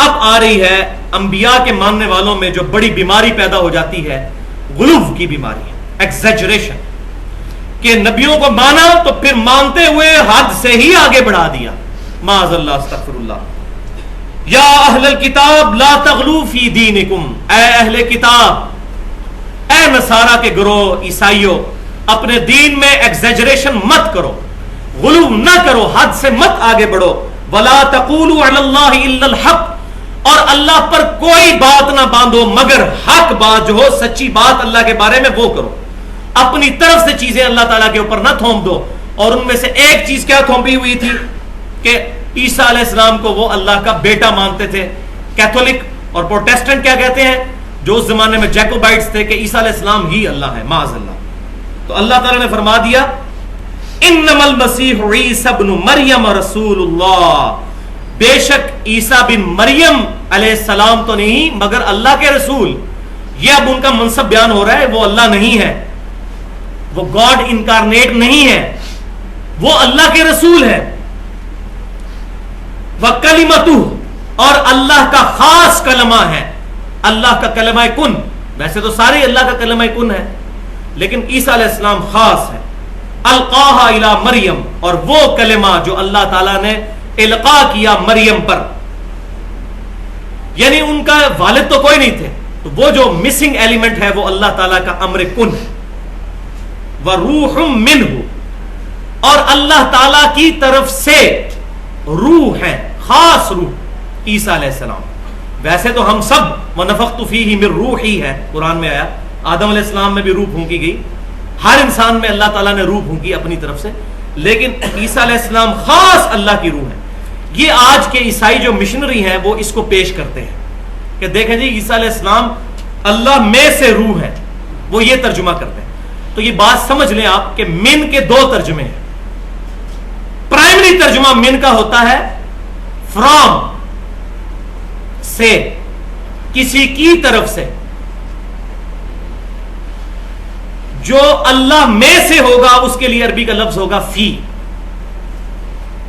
اب آ رہی ہے انبیاء کے ماننے والوں میں جو بڑی بیماری پیدا ہو جاتی ہے، غلو کی بیماری ہے، ایگزیجریشن، کہ نبیوں کو مانا تو پھر مانتے ہوئے حد سے ہی آگے بڑھا دیا. معاذ اللہ، استغفر اللہ. یا اہل الکتاب لا تغلو فی دینکم، اے اہل کتاب، اے نصارہ کے گروہ، عیسائیوں، اپنے دین میں ایگزیجریشن مت کرو، غلو نہ کرو، حد سے مت آگے بڑھو. ولا تقولوا علی اللہ الا الحق، اور اللہ پر کوئی بات نہ باندھو مگر حق بات جو ہو، سچی بات اللہ کے بارے میں وہ کرو. اپنی طرف سے چیزیں اللہ تعالیٰ کے اوپر نہ تھوپ دو. اور ان میں سے ایک چیز کیا تھوپی ہوئی تھی کہ عیسیٰ علیہ السلام کو وہ اللہ کا بیٹا مانتے تھے. کیتھولک اور پروٹیسٹنٹ کیا کہتے ہیں، جو اس زمانے میں جیکوبائٹس تھے، کہ عیسیٰ علیہ السلام ہی اللہ ہے، معاذ اللہ. تو اللہ تعالیٰ نے فرما دیا انما المسیح عیسی ابن مریم رسول اللہ، بے شک عیسیٰ بن مریم علیہ السلام تو نہیں مگر اللہ کے رسول. یہ اب ان کا منصب بیان ہو رہا ہے، وہ اللہ نہیں ہے، وہ گاڈ انکارنیٹ نہیں ہے، وہ اللہ کے رسول ہے. وَكَلِمَتُهُ، اور اللہ کا خاص کلمہ ہے، اللہ کا کلمہ کن. ویسے تو سارے اللہ کا کلمہ کن ہے، لیکن عیسیٰ علیہ السلام خاص ہے. القاها الى مریم، اور وہ کلمہ جو اللہ تعالیٰ نے القا کیا مریم پر، یعنی ان کا والد تو کوئی نہیں تھے، تو وہ جو مسنگ ایلیمنٹ ہے وہ اللہ تعالیٰ کا امر کن ہے. وَرُوحٌ مِّنْهُ، اور اللہ تعالیٰ کی طرف سے روح ہے، خاص روح عیسیٰ علیہ السلام. ویسے تو ہم سب وَنَفَخْتُ فِيهِ مِن رُوحِي ہے، قرآن میں آیا. آدم علیہ السلام میں بھی روح پھونکی گئی، ہر انسان میں اللہ تعالیٰ نے روح پھونکی اپنی طرف سے، لیکن عیسیٰ علیہ السلام خاص اللہ کی روح ہے. یہ آج کے عیسائی جو مشنری ہیں وہ اس کو پیش کرتے ہیں کہ دیکھیں جی عیسیٰ علیہ السلام اللہ میں سے روح ہے، وہ یہ ترجمہ کرتے ہیں. تو یہ بات سمجھ لیں آپ کہ من کے دو ترجمے ہیں. پرائمری ترجمہ من کا ہوتا ہے فرام، سے، کسی کی طرف سے. جو اللہ میں سے ہوگا اس کے لیے عربی کا لفظ ہوگا فی،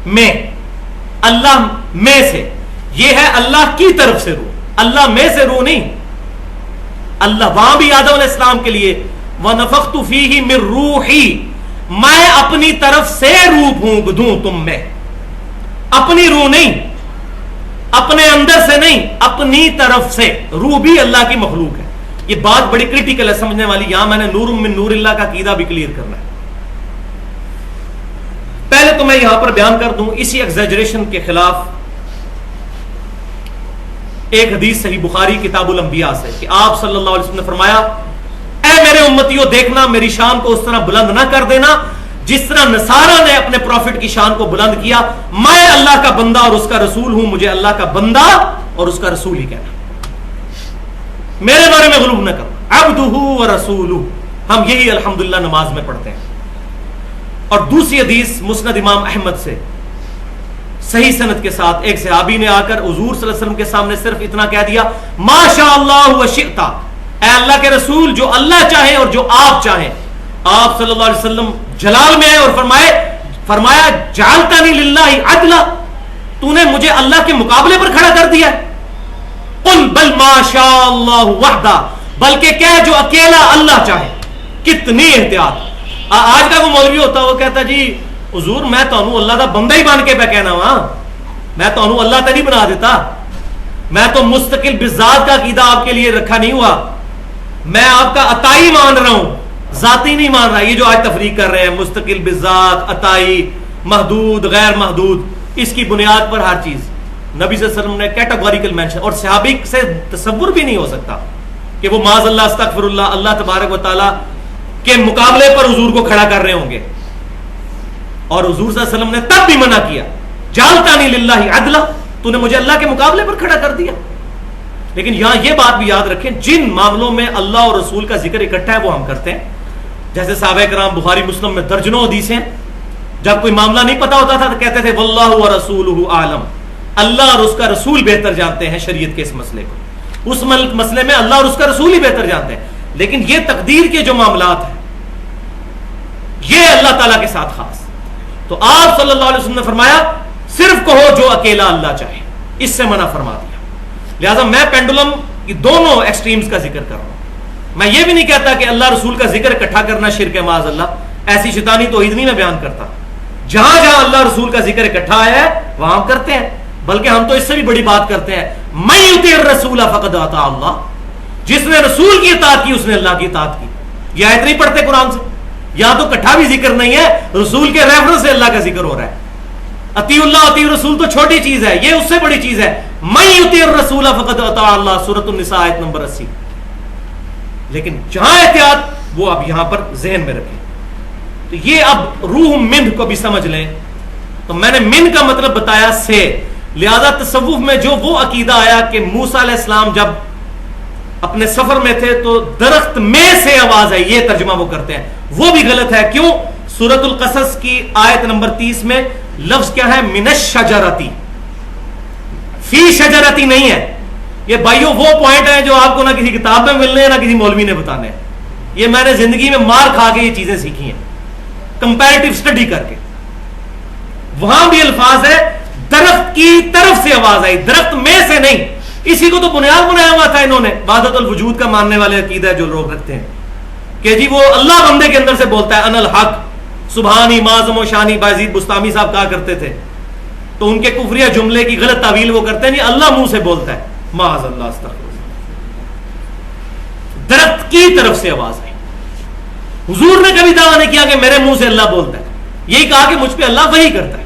میں، اللہ میں سے. یہ ہے اللہ کی طرف سے روح، اللہ میں سے روح نہیں. اللہ وہاں بھی آدم علیہ السلام کے لیے وَنَفَخْتُ فِيهِ مِن رُوحِي، میں اپنی طرف سے روح پھونک دوں تم میں. اپنی روح نہیں، اپنے اندر سے نہیں، اپنی طرف سے. روح بھی اللہ کی مخلوق ہے. یہ بات بڑی کریٹیکل ہے سمجھنے والی. یہاں میں نے نور من نور اللہ کا عقیدہ بھی کلیئر کرنا ہے. پہلے تو میں یہاں پر بیان کر دوں اسی ایگزیجریشن کے خلاف ایک حدیث صحیح بخاری کتاب الانبیاء سے کہ آپ صلی اللہ علیہ وسلم نے فرمایا، اے میرے امتیوں دیکھنا میری شان کو اس طرح بلند نہ کر دینا جس طرح نصارہ نے اپنے پروفٹ کی شان کو بلند کیا. میں اللہ کا بندہ اور اس کا رسول ہوں، مجھے اللہ کا بندہ اور اس کا رسول ہی کہنا. میرے بارے میں غلو نہ کرو. عبدہ و رسولہ، ہم یہی الحمدللہ نماز میں پڑھتے ہیں. اور دوسری حدیث مسند امام احمد سے صحیح سند کے ساتھ ایک صحابی نے آ کر حضور صلی اللہ علیہ وسلم کے سامنے صرف اتنا کہہ دیا، ما شاء اللہ و شئت، اے اللہ کے رسول جو اللہ چاہے اور جو آپ چاہیں. آپ صلی اللہ علیہ وسلم جلال میں آئے اور فرمایا جعلتنی للہ عدلا، تو نے مجھے اللہ کے مقابلے پر کھڑا کر دیا. قل بل ما شاء اللہ وحدہ، بلکہ کہہ جو اکیلا اللہ چاہے. کتنی احتیاط. آج کا وہ مولوی ہوتا وہ کہتا جی حضور میں تو اللہ دا بندہ ہی بن کے پہ کہنا وا، میں تو اللہ تے نہیں بنا دیتا، میں تو مستقل بذات کا عقیدہ آپ کے لیے رکھا نہیں ہوا، میں آپ کا عطائی مان رہا ہوں، ذاتی نہیں مان رہا. یہ جو آج تفریق کر رہے ہیں مستقل بذات، عطائی، محدود، غیر محدود، اس کی بنیاد پر ہر چیز نبی صلی اللہ علیہ وسلم نے کیٹاگوریکل مینشن. اور صحابی سے تصور بھی نہیں ہو سکتا کہ وہ معاذ اللہ استغفر اللہ اللہ تبارک و تعالی کے مقابلے پر حضور کو کھڑا کر رہے ہوں گے. اور حضور صلی اللہ علیہ وسلم نے تب بھی منع کیا، جعلتنی للہ عدلا، تو نے مجھے اللہ کے مقابلے پر کھڑا کر دیا. لیکن یہاں یہ بات بھی یاد رکھیں جن معاملوں میں اللہ اور رسول کا ذکر اکٹھا ہے وہ ہم کرتے ہیں. جیسے صحابہ کرام بخاری مسلم میں درجنوں حدیثیں، جب کوئی معاملہ نہیں پتا ہوتا تھا تو کہتے تھے واللہ ورسولہ اعلم، اللہ اور اس کا رسول بہتر جانتے ہیں شریعت کے اس مسئلے کو. اس مسئلے میں اللہ اور اس کا رسول ہی بہتر جانتے ہیں. لیکن یہ تقدیر کے جو معاملات ہیں یہ اللہ تعالیٰ کے ساتھ خاص. تو آپ صلی اللہ علیہ وسلم نے فرمایا صرف کہو جو اکیلا اللہ چاہے، اس سے منع فرما دیا. لہذا میں پینڈولم کی دونوں ایکسٹریمز کا ذکر کر رہا ہوں. میں یہ بھی نہیں کہتا کہ اللہ رسول کا ذکر اکٹھا کرنا شرک ہے معاذ اللہ, ایسی شیطانی توحید نہیں میں بیان کرتا. جہاں جہاں اللہ رسول کا ذکر اکٹھا آیا ہے وہاں ہم کرتے ہیں, بلکہ ہم تو اس سے بھی بڑی بات کرتے ہیں, من یطیع الرسول فقد اطاع اللہ, جس نے رسول کی اطاعت کی اس نے اللہ کی اطاعت کی. یہ آیت نہیں پڑھتے قرآن سے, یہاں تو اکٹھا بھی ذکر نہیں ہے, رسول کے ریفرنس سے اللہ کا ذکر ہو رہا ہے. اطیع اللہ اطیع رسول تو چھوٹی چیز ہے, یہ اس سے بڑی چیز ہے. من یطیع الرسول فقد اطاع اللہ, سورۃ النساء آیت نمبر 80. لیکن جہاں احتیاط وہ اب یہاں پر ذہن میں رکھیں. تو یہ اب روح من کو بھی سمجھ لیں. تو میں نے من کا مطلب بتایا سے, لہذا تصوف میں جو وہ عقیدہ آیا کہ موسیٰ علیہ السلام جب اپنے سفر میں تھے تو درخت میں سے آواز آئی, یہ ترجمہ وہ کرتے ہیں, وہ بھی غلط ہے. کیوں؟ سورۃ القصص کی آیت نمبر 30 میں لفظ کیا ہے؟ من الشجرتی, فی شجرتی نہیں ہے. یہ بھائیو وہ پوائنٹ ہیں جو آپ کو نہ کسی کتاب میں ملنے ہیں نہ کسی مولوی نے بتانے ہیں. یہ میں نے زندگی میں مار کھا کے یہ چیزیں سیکھی ہیں, کمپیریٹیو اسٹڈی کر کے. وہاں بھی الفاظ ہے درخت کی طرف سے آواز آئی, درخت میں سے نہیں. اسی کو تو بنیاد بنایا ہوا تھا انہوں نے, وحدت الوجود کا ماننے والے عقیدہ جو لوگ رکھتے ہیں کہ جی وہ اللہ بندے کے اندر سے بولتا ہے, ان الحق سبحانی معظم و شانی. بازید بستامی صاحب کہا کرتے تھے, تو ان کے کفریہ جملے کی غلط تعویل وہ کرتے ہیں, اللہ منہ سے بولتا ہے, معاذ اللہ استغفر. درخت کی طرف سے آواز آئی. حضور نے کبھی دعویٰ نہیں کیا کہ میرے منہ سے اللہ بولتا ہے, یہی کہا کہ مجھ پہ اللہ وحی کرتا ہے.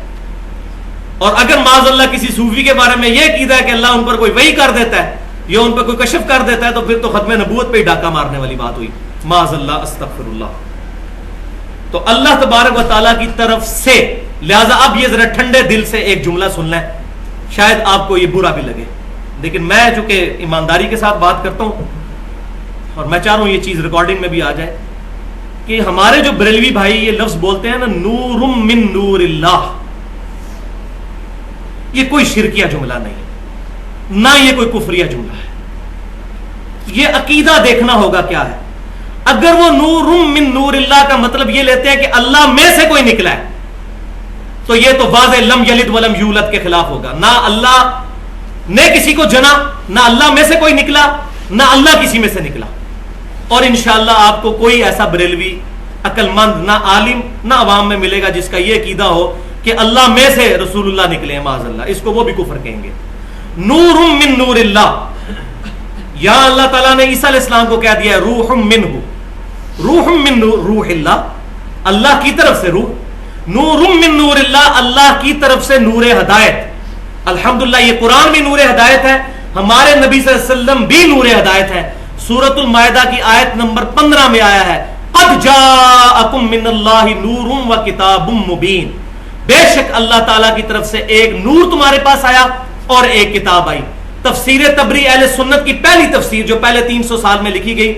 اور اگر معاذ اللہ کسی صوفی کے بارے میں یہ عقیدہ ہے کہ اللہ ان پر کوئی وحی کر دیتا ہے یا ان پر کوئی کشف کر دیتا ہے, تو پھر تو ختم نبوت پہ ہی ڈاکہ مارنے والی بات ہوئی, معاذ اللہ استغفر اللہ. تو اللہ تبارک و تعالیٰ کی طرف سے. لہذا اب یہ ذرا ٹھنڈے دل سے ایک جملہ سن لیں, شاید آپ کو یہ برا بھی لگے, لیکن میں چونکہ ایمانداری کے ساتھ بات کرتا ہوں اور میں چاہ رہا ہوں یہ چیز ریکارڈنگ میں بھی آ جائے کہ ہمارے جو بریلوی بھائی یہ لفظ بولتے ہیں نا, نور من نور اللہ, یہ کوئی شرکیہ جملہ نہیں, نہ یہ کوئی کفریہ جملہ ہے. یہ عقیدہ دیکھنا ہوگا کیا ہے. اگر وہ نور من نور اللہ کا مطلب یہ لیتے ہیں کہ اللہ میں سے کوئی نکلا ہے, تو یہ تو واضح لم یلد ولم یولد کے خلاف ہوگا. نہ اللہ نے کسی کو جنا, نہ اللہ میں سے کوئی نکلا, نہ اللہ کسی میں سے نکلا. اور انشاءاللہ آپ کو کوئی ایسا بریلوی عقل مند نہ عالم نہ عوام میں ملے گا جس کا یہ عقیدہ ہو کہ اللہ میں سے رسول اللہ نکلے ہیں, معاذ اللہ. اس کو وہ بھی کفر کہیں گے. نور من نور اللہ, یہاں اللہ تعالیٰ نے عیسیٰ علیہ السلام کو کہہ دیا ہے روح منہ, روح من روح اللہ, اللہ کی طرف سے روح. نور من نور اللہ, اللہ کی طرف سے نور ہدایت. الحمدللہ یہ قرآن بھی نور ہدایت ہے, ہمارے نبی صلی اللہ علیہ وسلم بھی نور ہدایت ہے. سورۃ المائدہ کی آیت نمبر 15 میں آیا ہے قد جاءکم من اللہ نور و کتاب مبین, بے شک اللہ تعالیٰ کی طرف سے ایک نور تمہارے پاس آیا اور ایک کتاب آئی. تفسیر تبری اہل سنت کی پہلی تفسیر جو پہلے 300 سال میں لکھی گئی,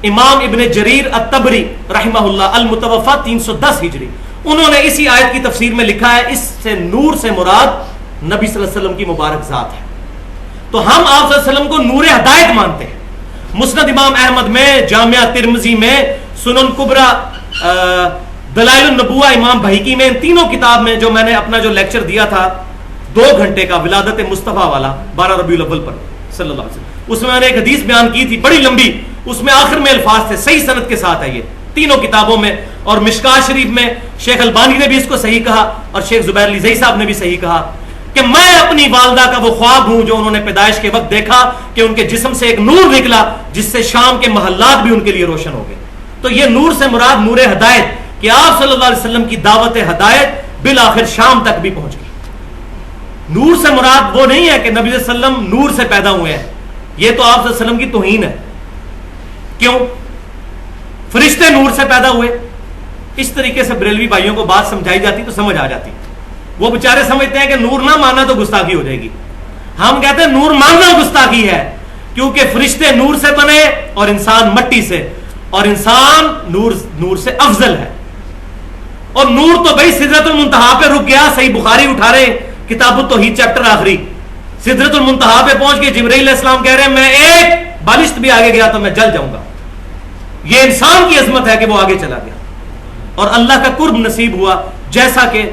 امام ابن جریر الطبری رحمہ اللہ المتوفا 310 ہجری, انہوں نے اسی آیت کی تفسیر میں لکھا ہے اس سے نور سے مراد نبی صلی اللہ علیہ وسلم کی مبارک ذات ہے. تو ہم آپ صلی اللہ علیہ وسلم کو نور ہدایت مانتے ہیں. مسند امام احمد میں, جامعہ ترمذی میں, سنن کبرا, دلائل النبوہ امام بہیقی میں, ان تینوں کتاب میں جو میں نے اپنا جو لیکچر دیا تھا 2 گھنٹے کا ولادت مصطفیٰ والا 12 ربیع الاول پر صلی اللہ علیہ وسلم, اس میں میں نے ایک حدیث بیان کی تھی بڑی لمبی, اس میں آخر میں الفاظ تھے, صحیح سند کے ساتھ ہے یہ تینوں کتابوں میں. اور مشکات شریف میں شیخ البانی نے بھی اس کو صحیح کہا اور شیخ زبیر علی زئی صاحب نے بھی صحیح کہا کہ میں اپنی والدہ کا وہ خواب ہوں جو انہوں نے پیدائش کے وقت دیکھا کہ ان کے جسم سے ایک نور نکلا جس سے شام کے محلات بھی ان کے لیے روشن ہو گئے. تو یہ نور سے مراد نور ہدایت کہ آپ صلی اللہ علیہ وسلم کی دعوت ہدایت بالآخر شام تک بھی پہنچ گئی. نور سے مراد وہ نہیں ہے کہ نبی صلی اللہ علیہ وسلم نور سے پیدا ہوئے ہیں, یہ تو آپ صلی اللہ علیہ وسلم کی توہین ہے. کیوں؟ فرشتے نور سے پیدا ہوئے. اس طریقے سے بریلوی بھائیوں کو بات سمجھائی جاتی تو سمجھ آ جاتی. وہ بیچارے سمجھتے ہیں کہ نور نہ ماننا تو گستاخی ہو جائے گی. ہم کہتے ہیں نور ماننا گستاخی ہے کیونکہ فرشتے نور سے بنے اور انسان مٹی سے, اور انسان نور سے افضل ہے. اور نور تو بھائی سدرۃ المنتہا پہ رک گیا. صحیح بخاری اٹھا رہے کتاب التوحید چیپٹر آخری, سدرۃ المنتہا پہ پہنچ کے جبرائیل علیہ السلام کہہ رہے ہیں میں ایک بالشت بھی آگے گیا تو میں جل جاؤں گا. یہ انسان کی عظمت ہے کہ وہ آگے چلا گیا اور اللہ کا قرب نصیب ہوا جیسا کہ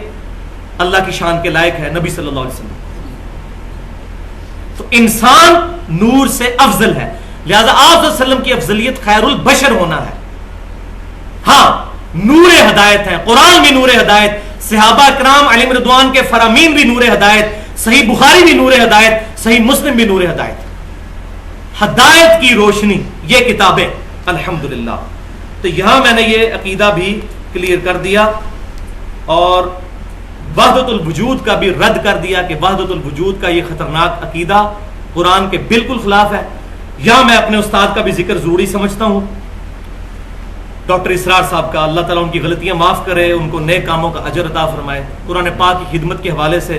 اللہ کی شان کے لائق ہے نبی صلی اللہ علیہ وسلم. تو انسان نور سے افضل ہے، لہذا آپ صلی اللہ علیہ وسلم کی افضلیت خیر البشر ہونا ہے۔ ہاں نور ہدایت ہے، قرآن بھی نور ہدایت، صحابہ کرام علیہم رضوان کے فرامین بھی نور ہدایت، صحیح بخاری بھی نور ہدایت، صحیح مسلم بھی نور ہدایت، ہدایت کی روشنی یہ کتابیں الحمدللہ۔ تو یہاں میں نے یہ عقیدہ بھی کلیئر کر دیا اور وحدت الوجود کا بھی رد کر دیا کہ وحدت الوجود کا یہ خطرناک عقیدہ قرآن کے بالکل خلاف ہے۔ یہاں میں اپنے استاد کا بھی ذکر ضروری سمجھتا ہوں، ڈاکٹر اسرار صاحب کا، اللہ تعالیٰ ان کی غلطیاں معاف کرے، ان کو نیک کاموں کا اجر عطا فرمائے۔ قرآن پاک کی خدمت کے حوالے سے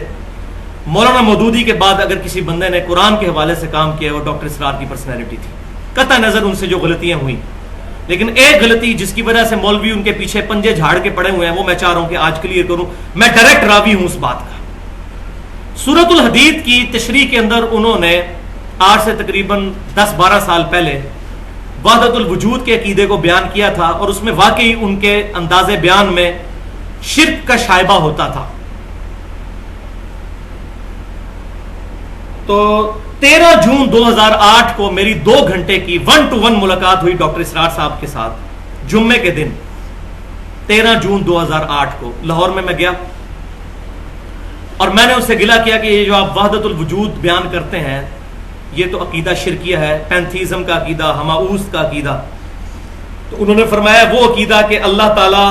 مولانا مودودی کے بعد اگر کسی بندے نے قرآن کے حوالے سے کام کیا وہ ڈاکٹر اسرار کی پرسنالٹی تھی، قطع نظر ان سے جو غلطیاں ہوئیں، لیکن ایک غلطی جس کی وجہ سے مولوی ان کے پیچھے پنجے جھاڑ کے پڑے ہوئے ہیں وہ میں چاہ رہا ہوں کہ آج کلیئر کروں، میں ڈائریکٹ راوی ہوں اس بات کا۔ سورۃ الحدید کی تشریح کے اندر انہوں نے آج سے تقریباً 10-12 سال پہلے وحدت الوجود کے عقیدے کو بیان کیا تھا، اور اس میں واقعی ان کے انداز بیان میں شرک کا شائبہ ہوتا تھا۔ تو 13 جون 2008 کو میری 2 گھنٹے کی 1-to-1 ملاقات ہوئی ڈاکٹر اسرار صاحب کے ساتھ، جمعے کے دن 13 جون 2008 کو لاہور میں گیا، اور میں نے اس سے گلہ کیا کہ یہ جو آپ وحدت الوجود بیان کرتے ہیں یہ تو عقیدہ شرکیہ ہے، پینتھیزم کا عقیدہ، ہماؤس کا عقیدہ۔ تو انہوں نے فرمایا وہ عقیدہ کہ اللہ تعالی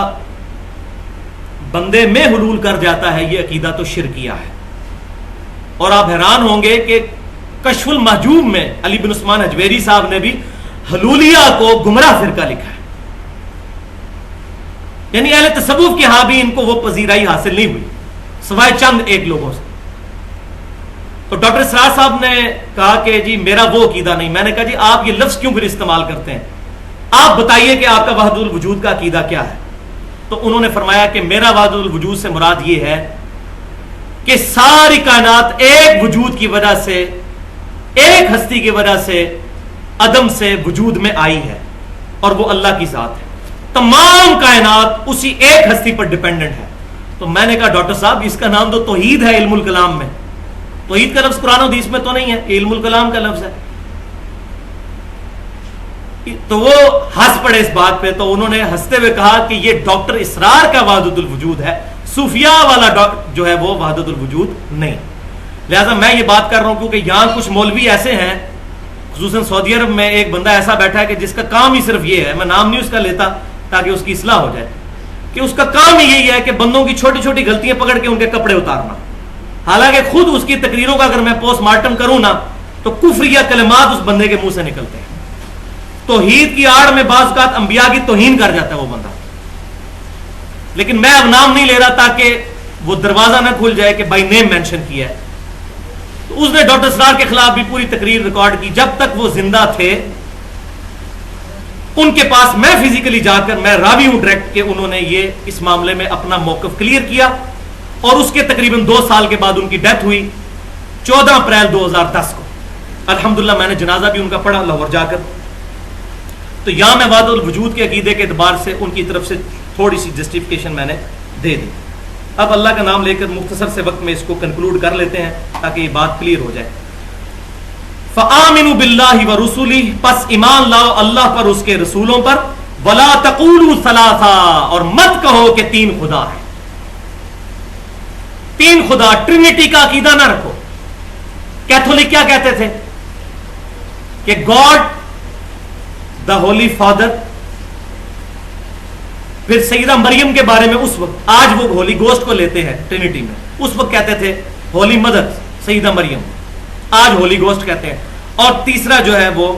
بندے میں حلول کر جاتا ہے، یہ عقیدہ تو شرکیہ ہے۔ اور آپ حیران ہوں گے کہ کشف المحجوب میں علی بن عثمان حجویری صاحب نے بھی حلولیہ کو گمراہ فرقہ لکھا ہے، یعنی اہل تصوف کے ہاں بھی ان کو وہ پذیرائی حاصل نہیں ہوئی سوائے چند ایک لوگوں سے۔ تو ڈاکٹر اسرار صاحب نے کہا کہ جی میرا وہ عقیدہ نہیں۔ میں نے کہا جی آپ یہ لفظ کیوں پھر استعمال کرتے ہیں، آپ بتائیے کہ آپ کا وحدت الوجود کا عقیدہ کیا ہے۔ تو انہوں نے فرمایا کہ میرا وحدت الوجود سے مراد یہ ہے کہ ساری کائنات ایک وجود کی وجہ سے، ایک ہستی کی وجہ سے عدم سے وجود میں آئی ہے، اور وہ اللہ کی ذات ہے۔ تمام کائنات اسی ایک ہستی پر ڈیپینڈنٹ ہے۔ تو میں نے کہا ڈاکٹر صاحب اس کا نام تو توحید ہے علم الکلام میں، توحید کا لفظ قرآن و حدیث میں تو نہیں ہے، علم الکلام کا لفظ ہے۔ تو وہ ہنس پڑے اس بات پہ، تو انہوں نے ہنستے ہوئے کہا کہ یہ ڈاکٹر اسرار کا وحدت الوجود ہے، صوفیاء والا جو ہے وہ وحدت الوجود نہیں۔ لہذا میں یہ بات کر رہا ہوں کیونکہ یہاں کچھ مولوی ایسے ہیں، خصوصاً سعودی عرب میں ایک بندہ ایسا بیٹھا ہے کہ جس کا کام ہی صرف یہ ہے، میں نام نہیں اس کا لیتا تاکہ اس کی اصلاح ہو جائے، کہ اس کا کام ہی یہی ہے کہ بندوں کی چھوٹی چھوٹی غلطیاں پکڑ کے ان کے کپڑے اتارنا، حالانکہ خود اس کی تقریروں کا اگر میں پوسٹ مارٹم کروں نا تو کفریہ کلمات اس بندے کے منہ سے نکلتے ہیں۔ توحید کی آڑ میں بعض اوقات انبیاء کی توہین کر جاتا ہے وہ بندہ، لیکن میں اب نام نہیں لے رہا تاکہ وہ دروازہ نہ کھل جائے کہ بائی نیم مینشن کیا ہے۔ تو اس نے ڈاکٹر اسرار کے خلاف بھی پوری تقریر ریکارڈ کی، جب تک وہ زندہ تھے ان کے پاس میں فزیکلی جا کر، میں راوی ہوں ڈائریکٹ، کہ انہوں نے یہ اس معاملے میں اپنا موقف کلیئر کیا، اور اس کے تقریباً 2 سال کے بعد ان کی ڈیتھ ہوئی 14 اپریل 2010 کو۔ الحمدللہ میں نے جنازہ بھی ان کا پڑھا لاہور جا کر۔ تو یہاں میں وحدت الوجود کے عقیدے کے اعتبار سے ان کی طرف سے تھوڑی سی جسٹیفیکیشن میں نے دے دی۔ اب اللہ کا نام لے کر مختصر سے وقت میں اس کو کنکلوڈ کر لیتے ہیں تاکہ یہ بات کلیئر ہو جائے۔ فآمنوا باللہ ورسلہ، پس ایمان لاؤ اللہ پر، اس کے رسولوں پر، ولا تقولوا ثلاثہ، اور مت کہو کہ 3 خدا ہے۔ 3 خدا، ٹرینٹی کا عقیدہ نہ رکھو۔ کیتھولک کیا کہتے تھے کہ گاڈ دا ہولی فادر، پھر سیدہ مریم کے بارے میں اس وقت، آج وہ ہولی گوسٹ کو لیتے ہیں ٹرینٹی میں، اس وقت کہتے تھے ہولی مدر سیدہ مریم، آج ہولی گوسٹ کہتے ہیں، اور تیسرا جو ہے وہ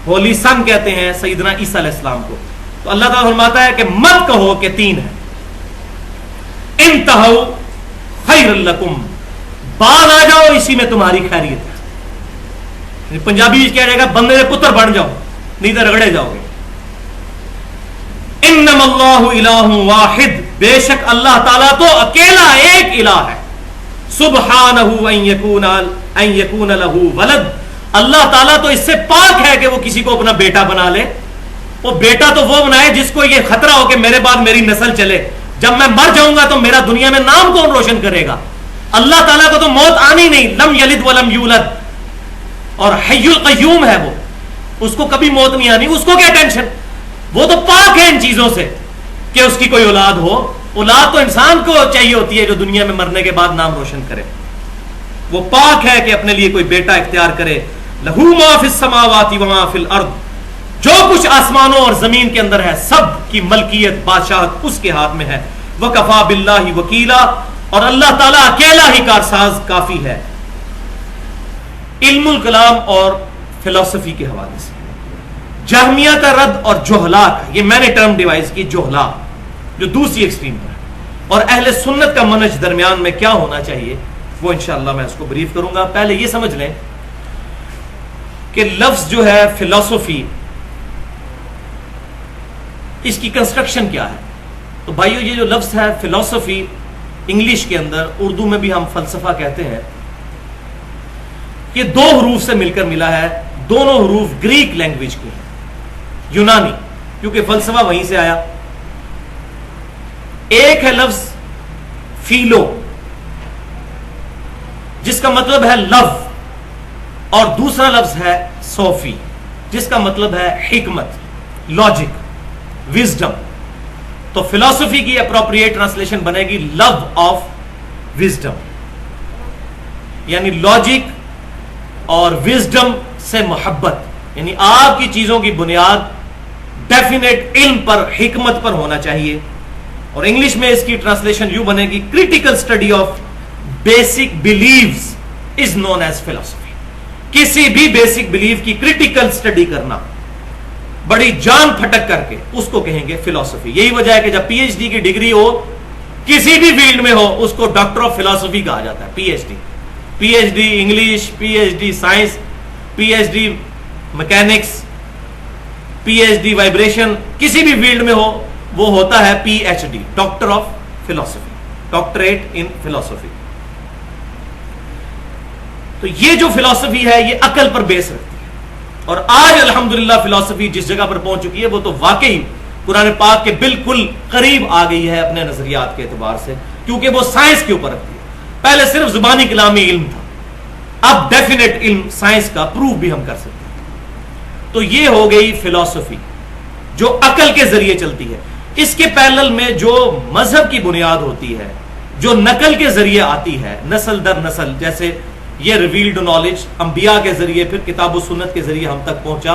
ہولی سن کہتے ہیں سیدنا عیسیٰ علیہ السلام کو۔ تو اللہ تعالیٰ فرماتا ہے کہ مت کہو کہ 3 ہے، انتہو خیر لکم، باز آ جاؤ اسی میں تمہاری خیریت ہے۔ پنجابی کیا جائے گا، بندے پتر بن جاؤ نہیں تو رگڑے جاؤ گے۔ انما اللہ الہ واحد، بے شک اللہ تعالیٰ تو اکیلا ایک الہ ہے۔ سبحانہ ان یکون لہ ولد، اللہ تعالیٰ تو اس سے پاک ہے کہ وہ کسی کو اپنا بیٹا بنا لے۔ وہ بیٹا تو وہ بنائے جس کو یہ خطرہ ہو کہ میرے بعد میری نسل چلے، جب میں مر جاؤں گا تو میرا دنیا میں نام کون روشن کرے گا؟ اللہ تعالیٰ کو تو موت آنی نہیں، لم یلد ولم یولد، اور حی القیوم ہے، وہ اس کو کبھی موت نہیں آنی، اس کو کیا ٹینشن، وہ تو پاک ہے ان چیزوں سے کہ اس کی کوئی اولاد ہو. اولاد تو انسان کو چاہیے ہوتی ہے جو دنیا میں مرنے کے بعد نام روشن کرے. وہ پاک ہے کہ اپنے لیے کوئی بیٹا اختیار کرے. لہو ما فی السماوات و ما فی الارض، جو کچھ آسمانوں اور زمین کے اندر ہے سب کی ملکیت بادشاہت اس کے ہاتھ میں ہے. وکفا باللہ وکیلا، اور اللہ تعالیٰ اکیلا ہی کارساز کافی ہے. علم الکلام اور فلسفی کے حوالے سے جہمیہ کا رد اور جہلا کا، یہ میں نے ٹرم ڈیوائز کی، جہلا جو دوسری ایکسٹریم پر ہے، اور اہل سنت کا منہج درمیان میں کیا ہونا چاہیے وہ انشاءاللہ میں اس کو بریف کروں گا. پہلے یہ سمجھ لیں کہ لفظ جو ہے فلسفی، اس کی کنسٹرکشن کیا ہے. تو بھائیو یہ جو لفظ ہے فلسفی، انگلش کے اندر، اردو میں بھی ہم فلسفہ کہتے ہیں، یہ دو حروف سے مل کر ملا ہے. دونوں حروف گریک لینگویج کے ہیں، یونانی، کیونکہ فلسفہ وہیں سے آیا. ایک ہے لفظ فیلو جس کا مطلب ہے لو، اور دوسرا لفظ ہے صوفی جس کا مطلب ہے حکمت، لاجک، وزڈم. تو فلسفی کی اپروپریٹ ٹرانسلیشن بنے گی لو آف وزڈم، یعنی لاجک اور وزڈم سے محبت، یعنی آپ کی چیزوں کی بنیاد ڈیفینیٹ علم پر، حکمت پر ہونا چاہیے. اور انگلش میں اس کی ٹرانسلیشن یوں بنے گی critical study of basic beliefs is known as فلسفی. کسی بھی بیسک بلیف کی کریٹیکل اسٹڈی کرنا، بڑی جان پھٹک کر کے، اس کو کہیں گے فلسفی. یہی وجہ ہے کہ جب پی ایچ ڈی کی ڈگری ہو کسی بھی فیلڈ میں ہو اس کو ڈاکٹر آف فلسفی کہا جاتا ہے. P H D, P H D English, P H D science, P H D mechanics, P H D vibration, کسی بھی فیلڈ میں ہو وہ ہوتا ہے P H D, doctor of philosophy, doctorate in philosophy. تو یہ جو فلسفی ہے یہ عقل پر بیس رکھتی ہے، اور آج الحمدللہ فلسفی جس جگہ پر پہنچ چکی ہے وہ تو واقعی قرآن پاک کے بالکل قریب آ گئی ہے اپنے نظریات کے اعتبار سے، کیونکہ وہ سائنس کے اوپر رکھتی ہے. پہلے صرف زبانی کلامی علم تھا، اب ڈیفینیٹ علم سائنس کا پروف بھی ہم کر سکتے ہیں. تو یہ ہو گئی فلسفی جو عقل کے ذریعے چلتی ہے. اس کے پیرلل میں جو مذہب کی بنیاد ہوتی ہے، جو نقل کے ذریعے آتی ہے نسل در نسل، جیسے یہ ریویلڈ نالج انبیاء کے ذریعے پھر کتاب و سنت کے ذریعے ہم تک پہنچا،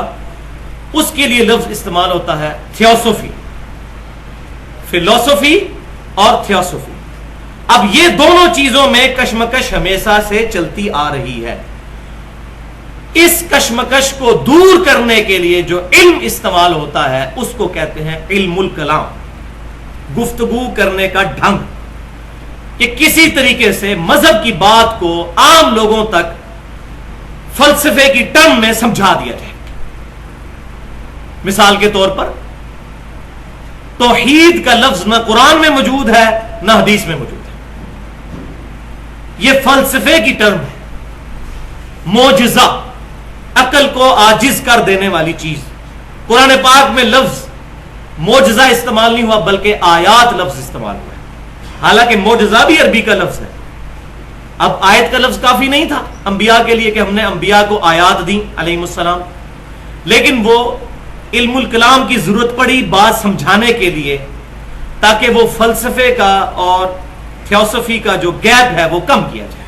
اس کے لیے لفظ استعمال ہوتا ہے تھیوسوفی. فلسفی اور تھیوسوفی. اب یہ دونوں چیزوں میں کشمکش ہمیشہ سے چلتی آ رہی ہے. اس کشمکش کو دور کرنے کے لیے جو علم استعمال ہوتا ہے اس کو کہتے ہیں علم الکلام، گفتگو کرنے کا ڈھنگ، کہ کسی طریقے سے مذہب کی بات کو عام لوگوں تک فلسفے کی ٹرم میں سمجھا دیا جائے. مثال کے طور پر توحید کا لفظ نہ قرآن میں موجود ہے نہ حدیث میں موجود ہے، یہ فلسفے کی ٹرم ہے. معجزہ، عقل کو عاجز کر دینے والی چیز. قرآن پاک میں لفظ معجزہ استعمال نہیں ہوا بلکہ آیات لفظ استعمال ہوا ہے، حالانکہ معجزہ بھی عربی کا لفظ ہے. اب آیت کا لفظ کافی نہیں تھا انبیاء کے لیے کہ ہم نے انبیاء کو آیات دیں علیہم السلام، لیکن وہ علم الکلام کی ضرورت پڑی بات سمجھانے کے لیے تاکہ وہ فلسفے کا اور تھیوسفی کا جو گیپ ہے وہ کم کیا جائے.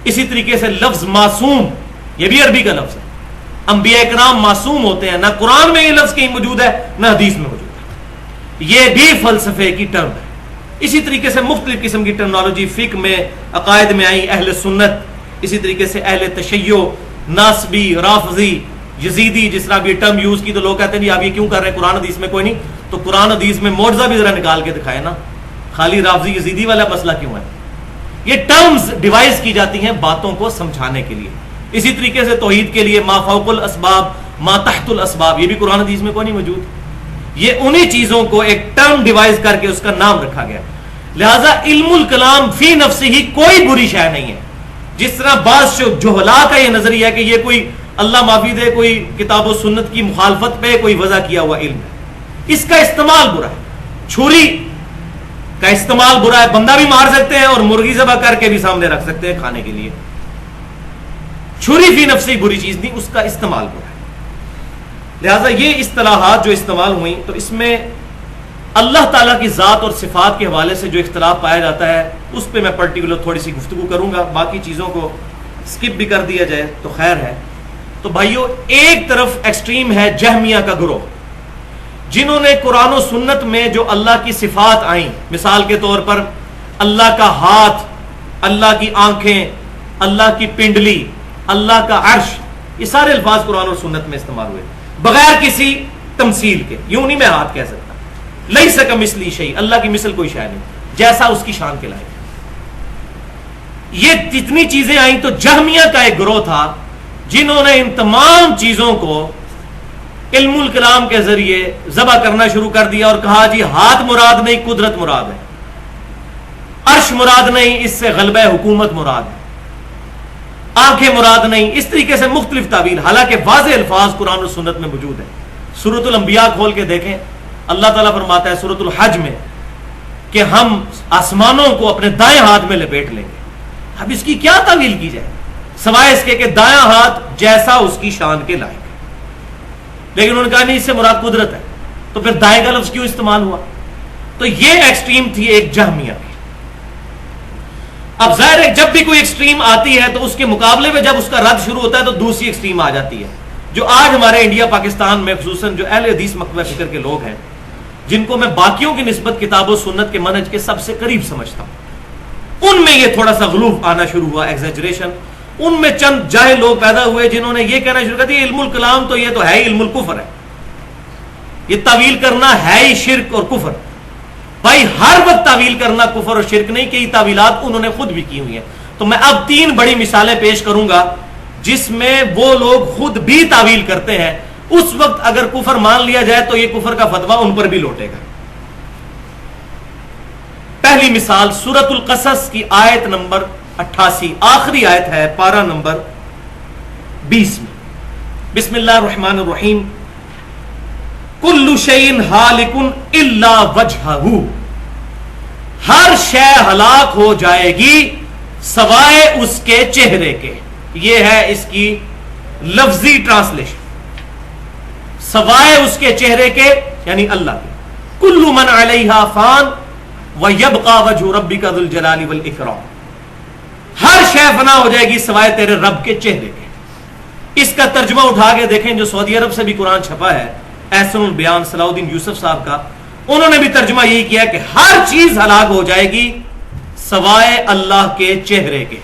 اسی طریقے سے لفظ معصوم، یہ بھی عربی کا لفظ ہے. انبیاء کرام معصوم ہوتے ہیں، نہ قرآن میں یہ لفظ کہیں موجود ہے نہ حدیث میں موجود ہے، یہ بھی فلسفے کی ٹرم ہے. اسی طریقے سے مختلف قسم کی ٹرمنالوجی فقہ میں، عقائد میں آئی، اہل سنت، اسی طریقے سے اہل تشیع، ناسبی، رافضی، یزیدی، جس طرح یہ ٹرم یوز کی تو لوگ کہتے ہیں جی آپ یہ کیوں کر رہے ہیں، قرآن حدیث میں کوئی نہیں. تو قرآن حدیث میں معجزہ بھی ذرا نکال کے دکھائے نا، خالی رافضی یزیدی والا مسئلہ کیوں ہے؟ یہ ٹرمز ڈیوائز کی جاتی ہیں باتوں کو سمجھانے کے لیے. اسی طریقے سے توحید کے لیے ما فوق الاسباب، ما تحت الاسباب، یہ بھی قرآن حدیث میں کوئی نہیں موجود. یہ انہی چیزوں کو ایک ٹرم ڈیوائز کر کے اس کا نام رکھا گیا. لہذا علم الکلام فی نفسہ ہی کوئی بری شے نہیں ہے. جس طرح بعض جہلا کا یہ نظریہ ہے کہ یہ کوئی اللہ معافی دے کوئی کتاب و سنت کی مخالفت پہ کوئی وضع کیا ہوا علم ہے، اس کا استعمال برا ہے. چھری کا استعمال برا ہے، بندہ بھی مار سکتے ہیں اور مرغی ذبح کر کے بھی سامنے رکھ سکتے ہیں کھانے کے لیے. چھری فی نفسی بری چیز نہیں، اس کا استعمال برا ہے۔ لہٰذا یہ اصطلاحات جو استعمال ہوئیں، تو اس میں اللہ تعالیٰ کی ذات اور صفات کے حوالے سے جو اختلاف پایا جاتا ہے اس پہ میں پرٹیکولر تھوڑی سی گفتگو کروں گا، باقی چیزوں کو سکپ بھی کر دیا جائے تو خیر ہے۔ تو بھائیو، ایک طرف ایکسٹریم ہے جہمیہ کا گروہ، جنہوں نے قرآن و سنت میں جو اللہ کی صفات آئیں، مثال کے طور پر اللہ کا ہاتھ، اللہ کی آنکھیں، اللہ کی پنڈلی، اللہ کا عرش، یہ سارے الفاظ قرآن اور سنت میں استعمال ہوئے بغیر کسی تمثیل کے۔ یوں نہیں میں ہاتھ کہہ سکتا، لیس کمثلہ شیء، اللہ کی مثل کوئی شے نہیں، جیسا اس کی شان کے لائق۔ یہ جتنی چیزیں آئیں تو جہمیہ کا ایک گروہ تھا جنہوں نے ان تمام چیزوں کو علم الکلام کے ذریعے ذبح کرنا شروع کر دیا اور کہا جی ہاتھ مراد نہیں، قدرت مراد ہے، عرش مراد نہیں، اس سے غلبہ حکومت مراد ہے، آنکھیں مراد نہیں، اس طریقے سے مختلف تعویل، حالانکہ واضح الفاظ قرآن و سنت میں موجود ہیں۔ سورۃ الانبیاء کھول کے دیکھیں، اللہ تعالیٰ فرماتا ہے سورۃ الحج میں کہ ہم آسمانوں کو اپنے دائیں ہاتھ میں لپیٹ لیں گے۔ اب اس کی کیا تعویل کی جائے سوائے اس کے کہ دایاں ہاتھ جیسا اس کی شان کے لائق ہے، لیکن انہوں نے کہا نہیں، اس سے مراد قدرت ہے، تو پھر دائیں کا لفظ کیوں استعمال ہوا؟ تو یہ ایکسٹریم تھی ایک جہمیہ کی۔ اب ظاہر ہے جب بھی کوئی ایکسٹریم آتی ہے تو اس کے مقابلے میں جب اس کا رد شروع ہوتا ہے تو دوسری ایکسٹریم آ جاتی ہے، جو آج ہمارے انڈیا پاکستان میں خصوصاً جو اہل حدیث مکتبہ فکر کے لوگ ہیں، جن کو میں باقیوں کی نسبت کتاب و سنت کے منہج کے سب سے قریب سمجھتا ہوں، ان میں یہ تھوڑا سا غلو آنا شروع ہوا، ایگزیجریشن۔ ان میں چند جاہل لوگ پیدا ہوئے جنہوں نے یہ کہنا شروع کر دیا علم الکلام تو یہ تو ہے ہی علم الکفر ہے، یہ تعویل کرنا ہے ہی شرک اور کفر۔ بھائی ہر وقت تعویل کرنا کفر اور شرک نہیں، کئی تعویلات انہوں نے خود بھی کی ہوئی ہیں۔ تو میں اب 3 بڑی مثالیں پیش کروں گا جس میں وہ لوگ خود بھی تعویل کرتے ہیں، اس وقت اگر کفر مان لیا جائے تو یہ کفر کا فتویٰ ان پر بھی لوٹے گا۔ پہلی مثال سورۃ القصص کی آیت نمبر 88، آخری آیت ہے پارہ نمبر 20 میں، بسم اللہ الرحمن الرحیم، کل شیء ہالک الا وجہہ، ہر شے ہلاک ہو جائے گی سوائے اس کے چہرے کے۔ یہ ہے اس کی لفظی ٹرانسلیشن، سوائے اس کے چہرے کے یعنی اللہ کے۔ کل من علیہا فان وَيَبْقَى وَجْهُ رَبِّكَ ذُو الْجَلَالِ وَالْإِكْرَامِ، ہر شے فنا ہو جائے گی سوائے تیرے رب کے چہرے کے۔ اس کا ترجمہ اٹھا کے دیکھیں جو سعودی عرب سے بھی قرآن چھپا ہے، احسن البیان صلاح الدین یوسف صاحب کا، انہوں نے بھی ترجمہ یہی کیا کہ ہر چیز ہلاک ہو جائے گی سوائے اللہ کے چہرے کے،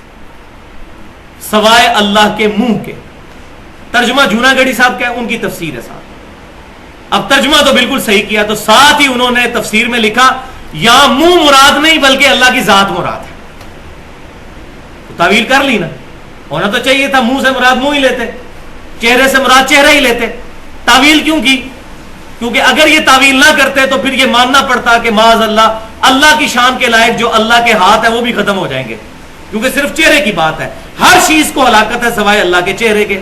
سوائے اللہ کے منہ کے۔ ترجمہ جونا گڑھی صاحب کا ہے، ان کی تفسیر ہے صاحب۔ اب ترجمہ تو بالکل صحیح کیا، تو ساتھ ہی انہوں نے تفسیر میں لکھا یہاں منہ مراد نہیں بلکہ اللہ کی ذات مراد ہے۔ تو تعویل کر لی نا، ہونا تو چاہیے تھا منہ سے مراد منہ ہی لیتے، چہرے سے مراد چہرہ ہی لیتے۔ تعویل کیوں کی؟ کیونکہ اگر یہ تعویل نہ کرتے تو پھر یہ ماننا پڑتا کہ معاذ اللہ کی شان کے لائق جو اللہ کے ہاتھ ہے وہ بھی ختم ہو جائیں گے، کیونکہ صرف چہرے کی بات ہے، ہر چیز کو ہلاکت ہے سوائے اللہ کے چہرے کے۔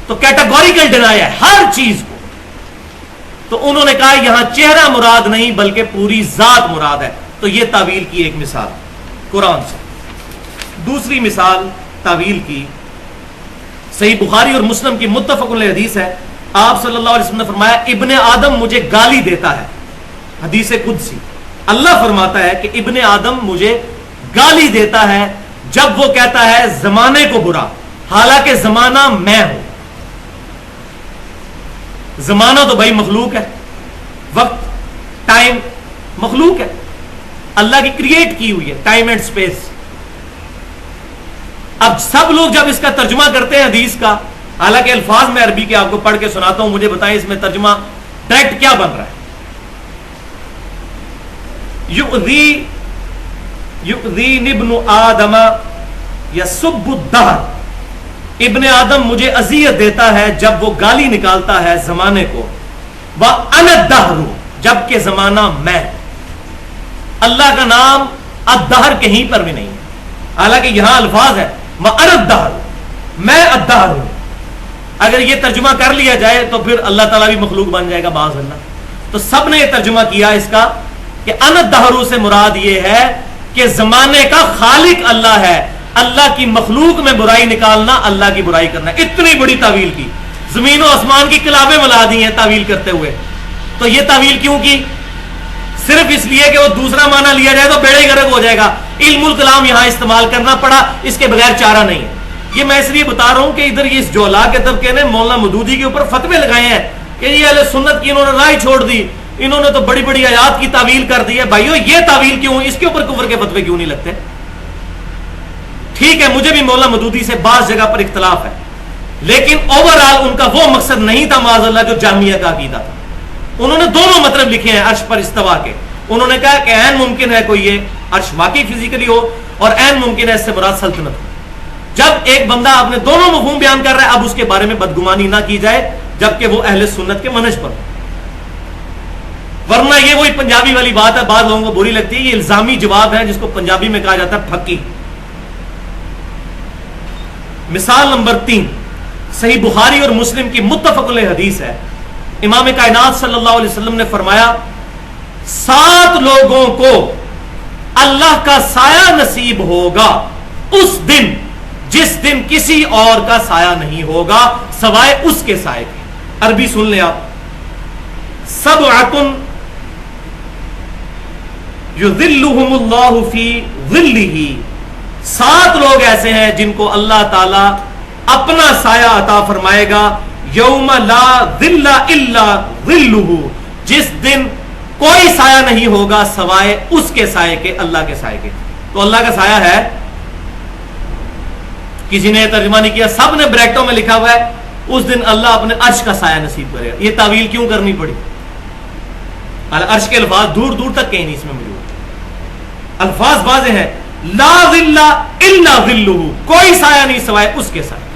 تو کیٹیگوریکل ڈینائی ہے ہر چیز کو۔ تو انہوں نے کہا یہاں چہرہ مراد نہیں بلکہ پوری ذات مراد ہے، تو یہ تعویل کی ایک مثال قرآن سے۔ دوسری مثال تعویل کی صحیح بخاری اور مسلم کی متفق علیہ حدیث ہے، آپ صلی اللہ علیہ وسلم نے فرمایا ابن آدم مجھے گالی دیتا ہے، حدیث قدسی، اللہ فرماتا ہے کہ ابن آدم مجھے گالی دیتا ہے جب وہ کہتا ہے زمانے کو برا، حالانکہ زمانہ میں ہوں۔ زمانہ تو بھائی مخلوق ہے، وقت ٹائم مخلوق ہے، اللہ کی کریٹ کی ہوئی ہے ٹائم اینڈ سپیس۔ اب سب لوگ جب اس کا ترجمہ کرتے ہیں حدیث کا، حالانکہ الفاظ میں عربی کے آپ کو پڑھ کے سناتا ہوں، مجھے بتائیں اس میں ترجمہ ڈائریکٹ کیا بن رہا ہے؟ یؤذین ابن آدم یسب الدہر، ابن آدم مجھے اذیت دیتا ہے جب وہ گالی نکالتا ہے زمانے کو، وَأَنَا الدَّهْرُ، جبکہ زمانہ میں۔ اللہ کا نام الدہر کہیں پر بھی نہیں ہے، حالانکہ یہاں الفاظ ہے وَأَنَا الدَّهْرُ، میں الدہر ہوں۔ اگر یہ ترجمہ کر لیا جائے تو پھر اللہ تعالیٰ بھی مخلوق بن جائے گا باذ اللہ۔ تو سب نے یہ ترجمہ کیا اس کا کہ انا الدہر سے مراد یہ ہے کہ زمانے کا خالق اللہ ہے، اللہ کی مخلوق میں برائی نکالنا اللہ کی برائی کرنا. اتنی بڑی تعویل کی, زمین و آسمان کی کلابیں ملا دی ہیں تعویل کرتے ہوئے. تو یہ تعویل کیوں کی؟ صرف اس لیے کہ وہ دوسرا معنی لیا جائے تو بیڑے گرک ہو جائے گا. علم الکلام یہاں استعمال کرنا پڑا, اس کے بغیر چارہ نہیں ہے. یہ میں اس لیے بتا رہا ہوں کہ ادھر یہ اس جولا کے طبقے نے مولانا مودودی کے اوپر فتوے لگائے ہیں کہ یہ اہل سنت کی انہوں نے رائے چھوڑ دی, انہوں نے تو بڑی بڑی آیات کی تعویل کر دی ہے. بھائیو یہ تعویل کیوں, اس کے اوپر کفر کے فتوے کیوں نہیں لگتے؟ ٹھیک ہے مجھے بھی مولانا مودودی سے بعض جگہ پر اختلاف ہے, لیکن اوورآل ان کا وہ مقصد نہیں تھا معاذ اللہ جو جہمیہ کا عقیدہ تھا. انہوں نے دونوں مطلب لکھے ہیں عرش پر استوا کے. انہوں نے کہا کہ عین ممکن ہے کوئی یہ عرش واقعی فزیکلی ہو, اور عین ممکن ہے اس سے مراد سلطنت ہو. جب ایک بندہ اپنے دونوں مفہوم بیان کر رہا ہے, اب اس کے بارے میں بدگمانی نہ کی جائے جبکہ وہ اہل سنت کے منہج پر. ورنہ یہ وہی پنجابی والی بات ہے, بعض لوگوں کو بری لگتی ہے, یہ الزامی جواب ہے جس کو پنجابی میں کہا جاتا ہے پھکی. مثال نمبر 3 صحیح بخاری اور مسلم کی متفق علیہ حدیث ہے. امام کائنات صلی اللہ علیہ وسلم نے فرمایا 7 لوگوں کو اللہ کا سایہ نصیب ہوگا اس دن جس دن کسی اور کا سایہ نہیں ہوگا سوائے اس کے سائے کے. عربی سن لیں آپ, سبعۃ یظلھم اللہ فی ظلہ, 7 لوگ ایسے ہیں جن کو اللہ تعالی اپنا سایہ عطا فرمائے گا, یوم لا ظل الا ظلہ, جس دن کوئی سایہ نہیں ہوگا سوائے اس کے سائے کے, اللہ کے سائے کے. تو اللہ کا سایہ ہے, کسی نے ترجمہ نہیں کیا, سب نے بریکٹوں میں لکھا ہوا ہے اس دن اللہ اپنے عرش کا سایہ نصیب کرے گا. یہ تعویل کیوں کرنی پڑی؟ عرش کے الفاظ دور دور تک کہیں نہیں اس میں موجود, الفاظ واضح ہیں, لا ظل الا ظلہ, کوئی سایہ نہیں سوائے اس کے سائے.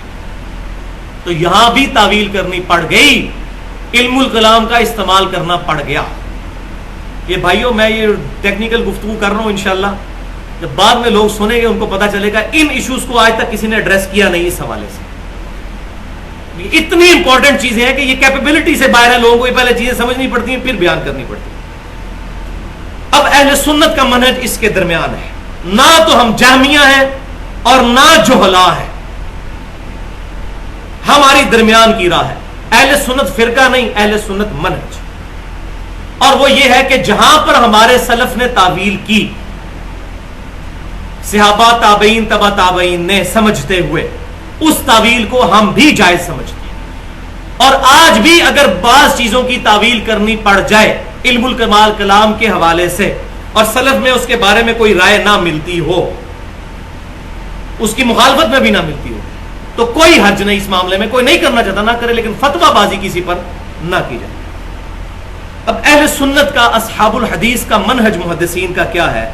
تو یہاں بھی تعویل کرنی پڑ گئی, علم الکلام کا استعمال کرنا پڑ گیا. یہ بھائیوں میں یہ ٹیکنیکل گفتگو کر رہا ہوں, انشاءاللہ جب بعد میں لوگ سنیں گے ان کو پتا چلے گا ان ایشوز کو آج تک کسی نے ایڈریس کیا نہیں. اس حوالے سے یہ اتنی امپورٹنٹ چیزیں ہیں کہ یہ کیپیبلٹی سے باہر ہے, لوگوں کو یہ پہلے چیزیں سمجھنی پڑتی ہیں پھر بیان کرنی پڑتی ہیں. اب اہل سنت کا منہج اس کے درمیان ہے, نہ تو ہم جہمیہ ہیں اور نہ جہلا ہیں, ہماری درمیان کی راہ ہے. اہل سنت فرقہ نہیں, اہل سنت منہج. اور وہ یہ ہے کہ جہاں پر ہمارے سلف نے تعویل کی, صحابہ تابعین تبع تابعین نے سمجھتے ہوئے, اس تعویل کو ہم بھی جائز سمجھتے ہیں. اور آج بھی اگر بعض چیزوں کی تعویل کرنی پڑ جائے علم الکمال کلام کے حوالے سے, اور سلف میں اس کے بارے میں کوئی رائے نہ ملتی ہو, اس کی مخالفت میں بھی نہ ملتی ہو, تو کوئی حرج نہیں اس معاملے میں. کوئی نہیں کرنا چاہتا نہ کرے, لیکن فتویٰ بازی کسی پر نہ کی جائے. اب اہل سنت کا, اصحاب الحدیث کا منہج محدثین کا کیا ہے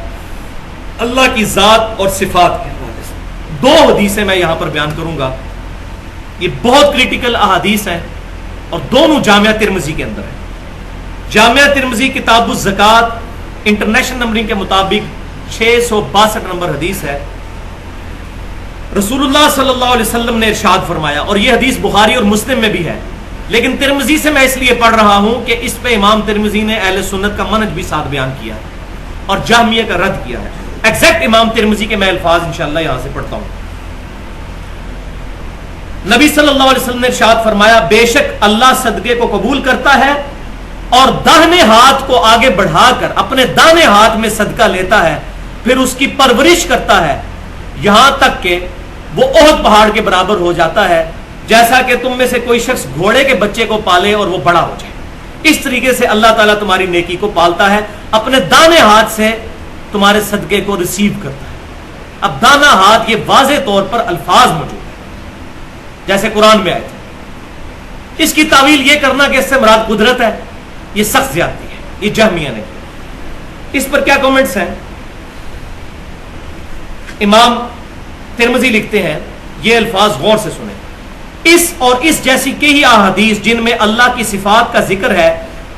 اللہ کی ذات اور صفات کے حوالے سے؟ 2 حدیثیں میں یہاں پر بیان کروں گا. یہ بہت کریٹیکل احادیث ہیں اور دونوں جامعہ ترمذی کے اندر ہیں. جامعہ ترمذی کتاب الزکات انٹرنیشنل نمبرنگ کے مطابق 662 نمبر حدیث ہے. رسول اللہ صلی اللہ علیہ وسلم نے ارشاد فرمایا, اور یہ حدیث بخاری اور مسلم میں بھی ہے, لیکن ترمذی سے میں اس لیے پڑھ رہا ہوں کہ اس پہ امام ترمذی نے اہل سنت کا منہج بھی ساتھ بیان کیا ہے اور جہمیہ کا رد کیا ہے. ایگزیکٹ امام ترمذی کے میں الفاظ انشاءاللہ یہاں سے پڑھتا ہوں. نبی صلی اللہ علیہ وسلم نے ارشاد فرمایا, بے شک اللہ صدقے کو قبول کرتا ہے اور داہنے ہاتھ کو آگے بڑھا کر اپنے داہنے ہاتھ میں صدقہ لیتا ہے, پھر اس کی پرورش کرتا ہے یہاں تک کہ وہ احد پہاڑ کے برابر ہو جاتا ہے, جیسا کہ تم میں سے کوئی شخص گھوڑے کے بچے کو پالے اور وہ بڑا ہو جائے. اس طریقے سے اللہ تعالیٰ تمہاری نیکی کو پالتا ہے, اپنے دانے ہاتھ سے تمہارے صدقے کو ریسیو کرتا ہے. اب دانا ہاتھ یہ واضح طور پر الفاظ موجود ہیں جیسے قرآن میں آئے تھے. اس کی تعویل یہ کرنا کہ اس سے مراد قدرت ہے, یہ سخت زیادتی ہے, یہ جہمیہ نے. اس پر کیا کامنٹس ہیں؟ امام ترمذی لکھتے ہیں, یہ الفاظ غور سے سنیں, اس اور اس جیسی کئی احادیث جن میں اللہ کی صفات کا ذکر ہے,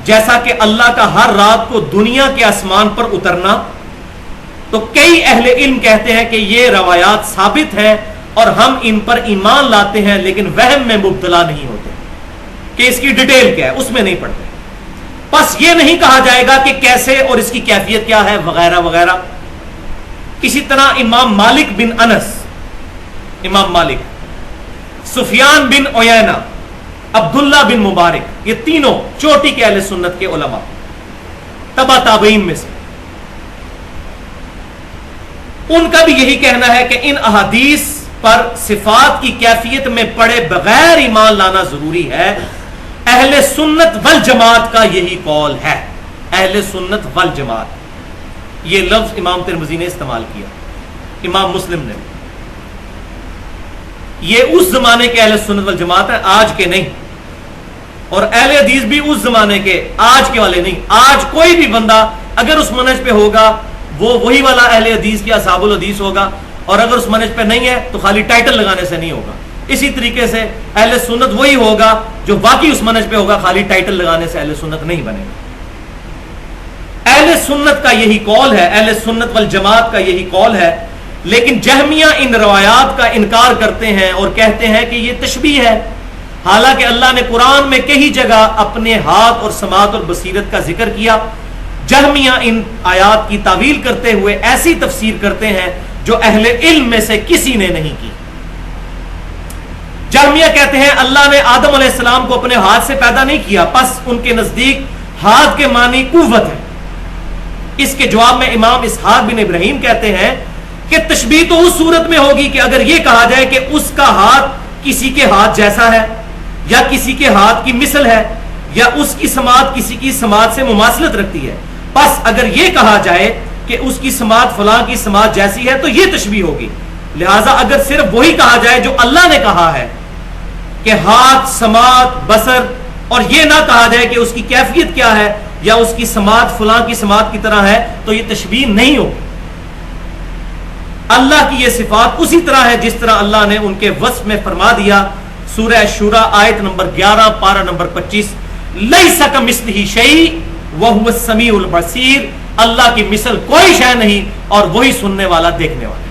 جیسا کہ اللہ کا ہر رات کو دنیا کے آسمان پر اترنا, تو کئی اہل علم کہتے ہیں کہ یہ روایات ثابت ہیں اور ہم ان پر ایمان لاتے ہیں, لیکن وہم میں مبتلا نہیں ہوتے کہ اس کی ڈیٹیل کیا ہے, اس میں نہیں پڑھتے. بس یہ نہیں کہا جائے گا کہ کیسے اور اس کی کیفیت کیا ہے وغیرہ وغیرہ. اسی طرح امام مالک بن انس امام مالک, سفیان بن عیینہ, عبداللہ بن مبارک, یہ تینوں چوٹی کے اہل سنت کے علماء, تبع تابعین میں سے. ان کا بھی یہی کہنا ہے کہ ان احادیث پر صفات کی کیفیت میں پڑے بغیر ایمان لانا ضروری ہے. اہل سنت والجماعت کا یہی قول ہے. اہل سنت والجماعت, یہ لفظ امام ترمذی نے استعمال کیا, امام مسلم نے. یہ اس زمانے کے اہل سنت والجماعت ہے, آج کے نہیں. اور اہل حدیث بھی اس زمانے کے, آج کے والے نہیں. آج کوئی بھی بندہ اگر اس منہج پہ ہوگا وہ وہی والا اہل حدیث کی اصحاب الحدیث ہوگا, اور اگر اس منہج پہ نہیں ہے تو خالی ٹائٹل لگانے سے نہیں ہوگا. اسی طریقے سے اہل سنت وہی ہوگا جو واقعی اس منہج پہ ہوگا, خالی ٹائٹل لگانے سے اہل سنت نہیں بنے گا. اہل سنت کا یہی قول ہے, اہل سنت والجماعت کا یہی قول ہے. لیکن جہمیہ ان روایات کا انکار کرتے ہیں اور کہتے ہیں کہ یہ تشبیہ ہے, حالانکہ اللہ نے قرآن میں کئی جگہ اپنے ہاتھ اور سماعت اور بصیرت کا ذکر کیا. جہمیہ ان آیات کی تعویل کرتے ہوئے ایسی تفسیر کرتے ہیں جو اہل علم میں سے کسی نے نہیں کی. جہمیہ کہتے ہیں اللہ نے آدم علیہ السلام کو اپنے ہاتھ سے پیدا نہیں کیا, پس ان کے نزدیک ہاتھ کے معنی قوت ہے. اس کے جواب میں امام اسحاق بن ابراہیم کہتے ہیں کہ تشبیہ تو اس صورت میں ہوگی کہ اگر یہ کہا جائے کہ اس کا ہاتھ کسی کے ہاتھ جیسا ہے, یا کسی کے ہاتھ کی مثل ہے, یا اس کی سماعت کسی کی سماعت سے مماثلت رکھتی ہے. بس اگر یہ کہا جائے کہ اس کی سماعت فلاں کی سماعت جیسی ہے تو یہ تشبیہ ہوگی. لہٰذا اگر صرف وہی کہا جائے جو اللہ نے کہا ہے کہ ہاتھ, سماعت, بصر, اور یہ نہ کہا جائے کہ اس کی کیفیت کیا ہے یا اس کی سماعت فلاں کی سماعت کی طرح ہے, تو یہ تشبیہ نہیں ہوگی. اللہ کی یہ صفات اسی طرح ہے جس طرح اللہ نے ان کے وصف میں فرما دیا. سورہ شورى آیت نمبر 11 پارہ نمبر 25, لیس کمثلہ شیء وہو السمیع البصیر, اللہ کی مثل کوئی شے نہیں اور وہی سننے والا دیکھنے والا.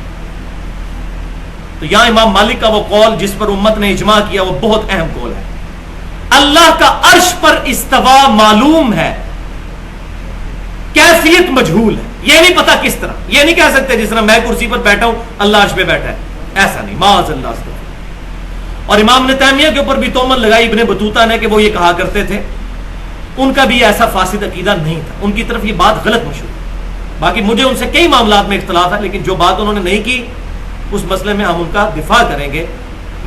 تو یہاں امام مالک کا وہ قول جس پر امت نے اجماع کیا وہ بہت اہم قول ہے. اللہ کا عرش پر استوا معلوم ہے, کیفیت مجہول ہے, یہ نہیں پتا کس طرح. یہ نہیں کہہ سکتے جس طرح میں کرسی پر بیٹھا ہوں اللہ عرش پہ بیٹھا ہے, ایسا نہیں, معاذ اللہ. اور امام نے تیمیہ کے اوپر بھی تہمت لگائی ابن بطوطہ نے کہ وہ یہ کہا کرتے تھے. ان کا بھی ایسا فاسد عقیدہ نہیں تھا, ان کی طرف یہ بات غلط مشہور. باقی مجھے ان سے کئی معاملات میں اختلاف ہے, لیکن جو بات انہوں نے نہیں کی اس مسئلے میں ہم ان کا دفاع کریں گے.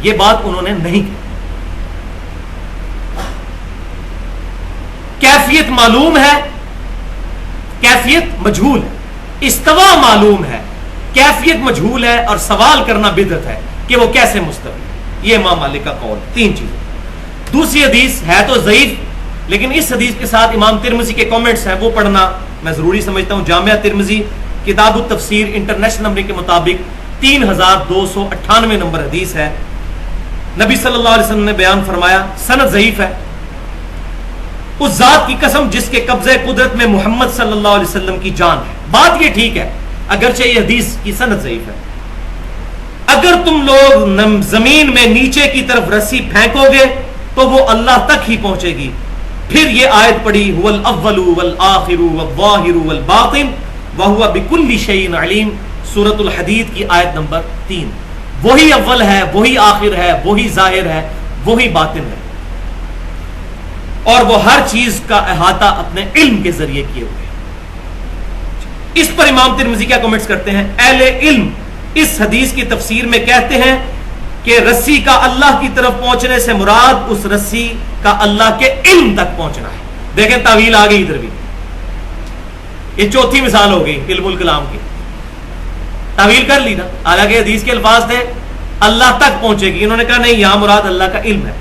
یہ بات انہوں نے نہیں کی. کیفیت معلوم ہے, کیفیت مجہول ہے. استوا معلوم ہے, کیفیت مجہول ہے, اور سوال کرنا بدعت ہے کہ وہ کیسے مستوی. یہ امام مالک کا قول. تین چیزیں. دوسری حدیث ہے تو ضعیف, لیکن اس حدیث کے ساتھ امام ترمذی کے کامنٹس ہیں وہ پڑھنا میں ضروری سمجھتا ہوں. جامعہ ترمذی کتاب التفسیر انٹرنیشنل نمبر کے مطابق 3298 نمبر حدیث ہے. نبی صلی اللہ علیہ وسلم نے بیان فرمایا, سند ضعیف ہے, اس ذات کی قسم جس کے قبضے قدرت میں محمد صلی اللہ علیہ وسلم کی جان ہے. بات یہ ٹھیک ہے اگرچہ یہ حدیث کی سند ضعیف ہے. اگر تم لوگ زمین میں نیچے کی طرف رسی پھینکو گے تو وہ اللہ تک ہی پہنچے گی. پھر یہ آیت پڑھی, هو الاول والآخر والظاہر والباطن وهو بكل شيء علیم, سورۃ الحدید کی آیت نمبر 3. وہی اول ہے, وہی آخر ہے, وہی ظاہر ہے, وہی باطن ہے, اور وہ ہر چیز کا احاطہ اپنے علم کے ذریعے کیے ہوئے. اس پر امام ترمذی کیا کمنٹس کرتے ہیں؟ اہل علم اس حدیث کی تفسیر میں کہتے ہیں کہ رسی کا اللہ کی طرف پہنچنے سے مراد اس رسی کا اللہ کے علم تک پہنچنا ہے. دیکھیں تعویل آ گئی ادھر بھی, یہ چوتھی مثال ہو گئی علم الکلام کی. تعویل کر لی نا, حالانکہ حدیث کے الفاظ تھے اللہ تک پہنچے گی, انہوں نے کہا نہیں, یہاں مراد اللہ کا علم ہے,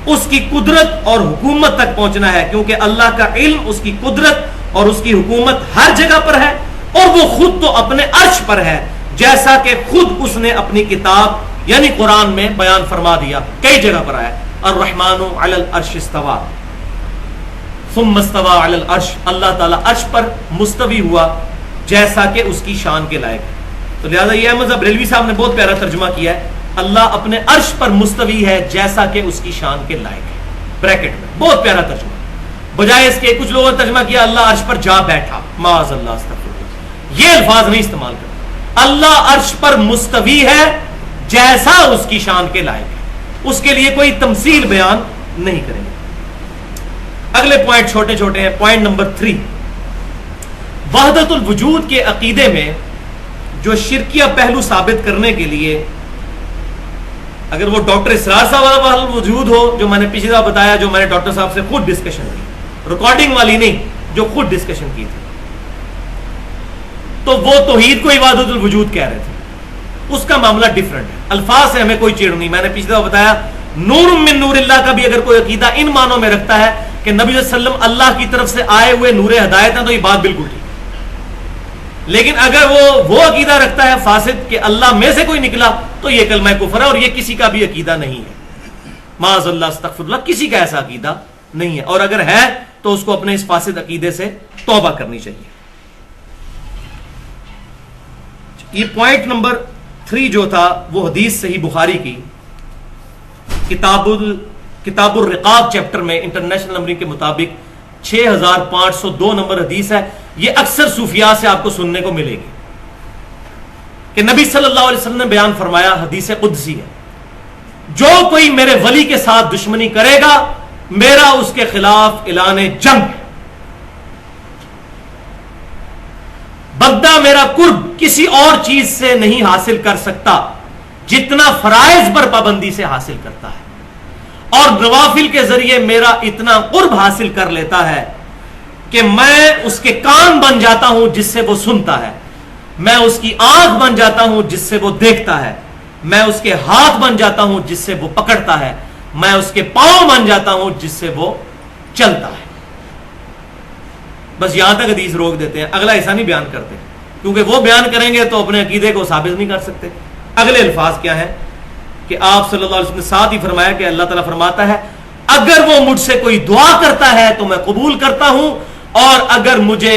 اس کی قدرت اور حکومت تک پہنچنا ہے, کیونکہ اللہ کا علم, اس کی قدرت اور اس کی حکومت ہر جگہ پر ہے, اور وہ خود تو اپنے عرش پر ہے, جیسا کہ خود اس نے اپنی کتاب یعنی قرآن میں بیان فرما دیا. کئی جگہ پر آیا الرحمن علی العرش استوى ثم استوى علی العرش, اللہ تعالیٰ عرش پر مستوی ہوا جیسا کہ اس کی شان کے لائق ہے. تو لہذا یہ احمد بریلوی صاحب نے بہت پیارا ترجمہ کیا ہے, اللہ اپنے عرش پر مستوی ہے جیسا کہ اس کی شان کے لائق ہے, بریکٹ میں. بہت پیارا ترجمہ. بجائے اس کے کچھ لوگوں نے ترجمہ کیا اللہ عرش پر جا بیٹھا, معاذ اللہ, استغفر اللہ. یہ الفاظ نہیں استعمال کرنا. اللہ عرش پر مستوی ہے جیسا اس کی شان کے لائق ہے، اس کے لیے کوئی تمثیل بیان نہیں کریں گے۔ اگلے پوائنٹ چھوٹے چھوٹے ہیں۔ پوائنٹ نمبر 3، وحدت الوجود کے عقیدے میں جو شرکیہ پہلو ثابت کرنے کے لیے، اگر وہ ڈاکٹر اسرار صاحب والا وحدت الوجود ہو جو میں نے پچھلی دفعہ بتایا، جو میں نے ڈاکٹر صاحب سے خود ڈسکشن کی، ریکارڈنگ والی نہیں، جو خود ڈسکشن کی تھی، تو وہ توحید کو وحدت الوجود کہہ رہے تھے، اس کا معاملہ ڈیفرنٹ ہے، الفاظ سے ہمیں کوئی چیڑ نہیں۔ میں نے پچھلی دفعہ بتایا نور من نور اللہ کا بھی اگر کوئی عقیدہ ان معنوں میں رکھتا ہے کہ نبی صلی اللہ علیہ وسلم اللہ کی طرف سے آئے ہوئے نور ہدایت ہیں، تو یہ بات بالکل ٹھیک ہے۔ لیکن اگر وہ عقیدہ رکھتا ہے فاسد کہ اللہ میں سے کوئی نکلا، تو یہ کلمہ کفر ہے، اور یہ کسی کا بھی عقیدہ نہیں ہے، معاذ اللہ استغفر اللہ، کسی کا ایسا عقیدہ نہیں ہے، اور اگر ہے تو اس کو اپنے اس فاسد عقیدے سے توبہ کرنی چاہیے۔ یہ پوائنٹ نمبر 3 جو تھا وہ حدیث صحیح بخاری کی کتاب الرقاق چیپٹر میں انٹرنیشنل نمبرنگ کے مطابق 6502 نمبر حدیث ہے۔ یہ اکثر صوفیاء سے آپ کو سننے کو ملے گی کہ نبی صلی اللہ علیہ وسلم نے بیان فرمایا، حدیث قدسی ہے، جو کوئی میرے ولی کے ساتھ دشمنی کرے گا میرا اس کے خلاف اعلان جنگ ہے۔ بندہ میرا قرب کسی اور چیز سے نہیں حاصل کر سکتا جتنا فرائض پر پابندی سے حاصل کرتا ہے، اور نوافل کے ذریعے میرا اتنا قرب حاصل کر لیتا ہے کہ میں اس کے کان بن جاتا ہوں جس سے وہ سنتا ہے، میں اس کی آنکھ بن جاتا ہوں جس سے وہ دیکھتا ہے، میں اس کے ہاتھ بن جاتا ہوں جس سے وہ پکڑتا ہے، میں اس کے پاؤں بن جاتا ہوں جس سے وہ چلتا ہے۔ بس یہاں تک حدیث روک دیتے ہیں، اگلا ایسا نہیں بیان کرتے، کیونکہ وہ بیان کریں گے تو اپنے عقیدے کو ثابت نہیں کر سکتے۔ اگلے الفاظ کیا ہیں کہ آپ صلی اللہ علیہ وسلم نے ساتھ ہی فرمایا کہ اللہ تعالیٰ فرماتا ہے اگر وہ مجھ سے کوئی دعا کرتا ہے تو میں قبول کرتا ہوں، اور اگر مجھے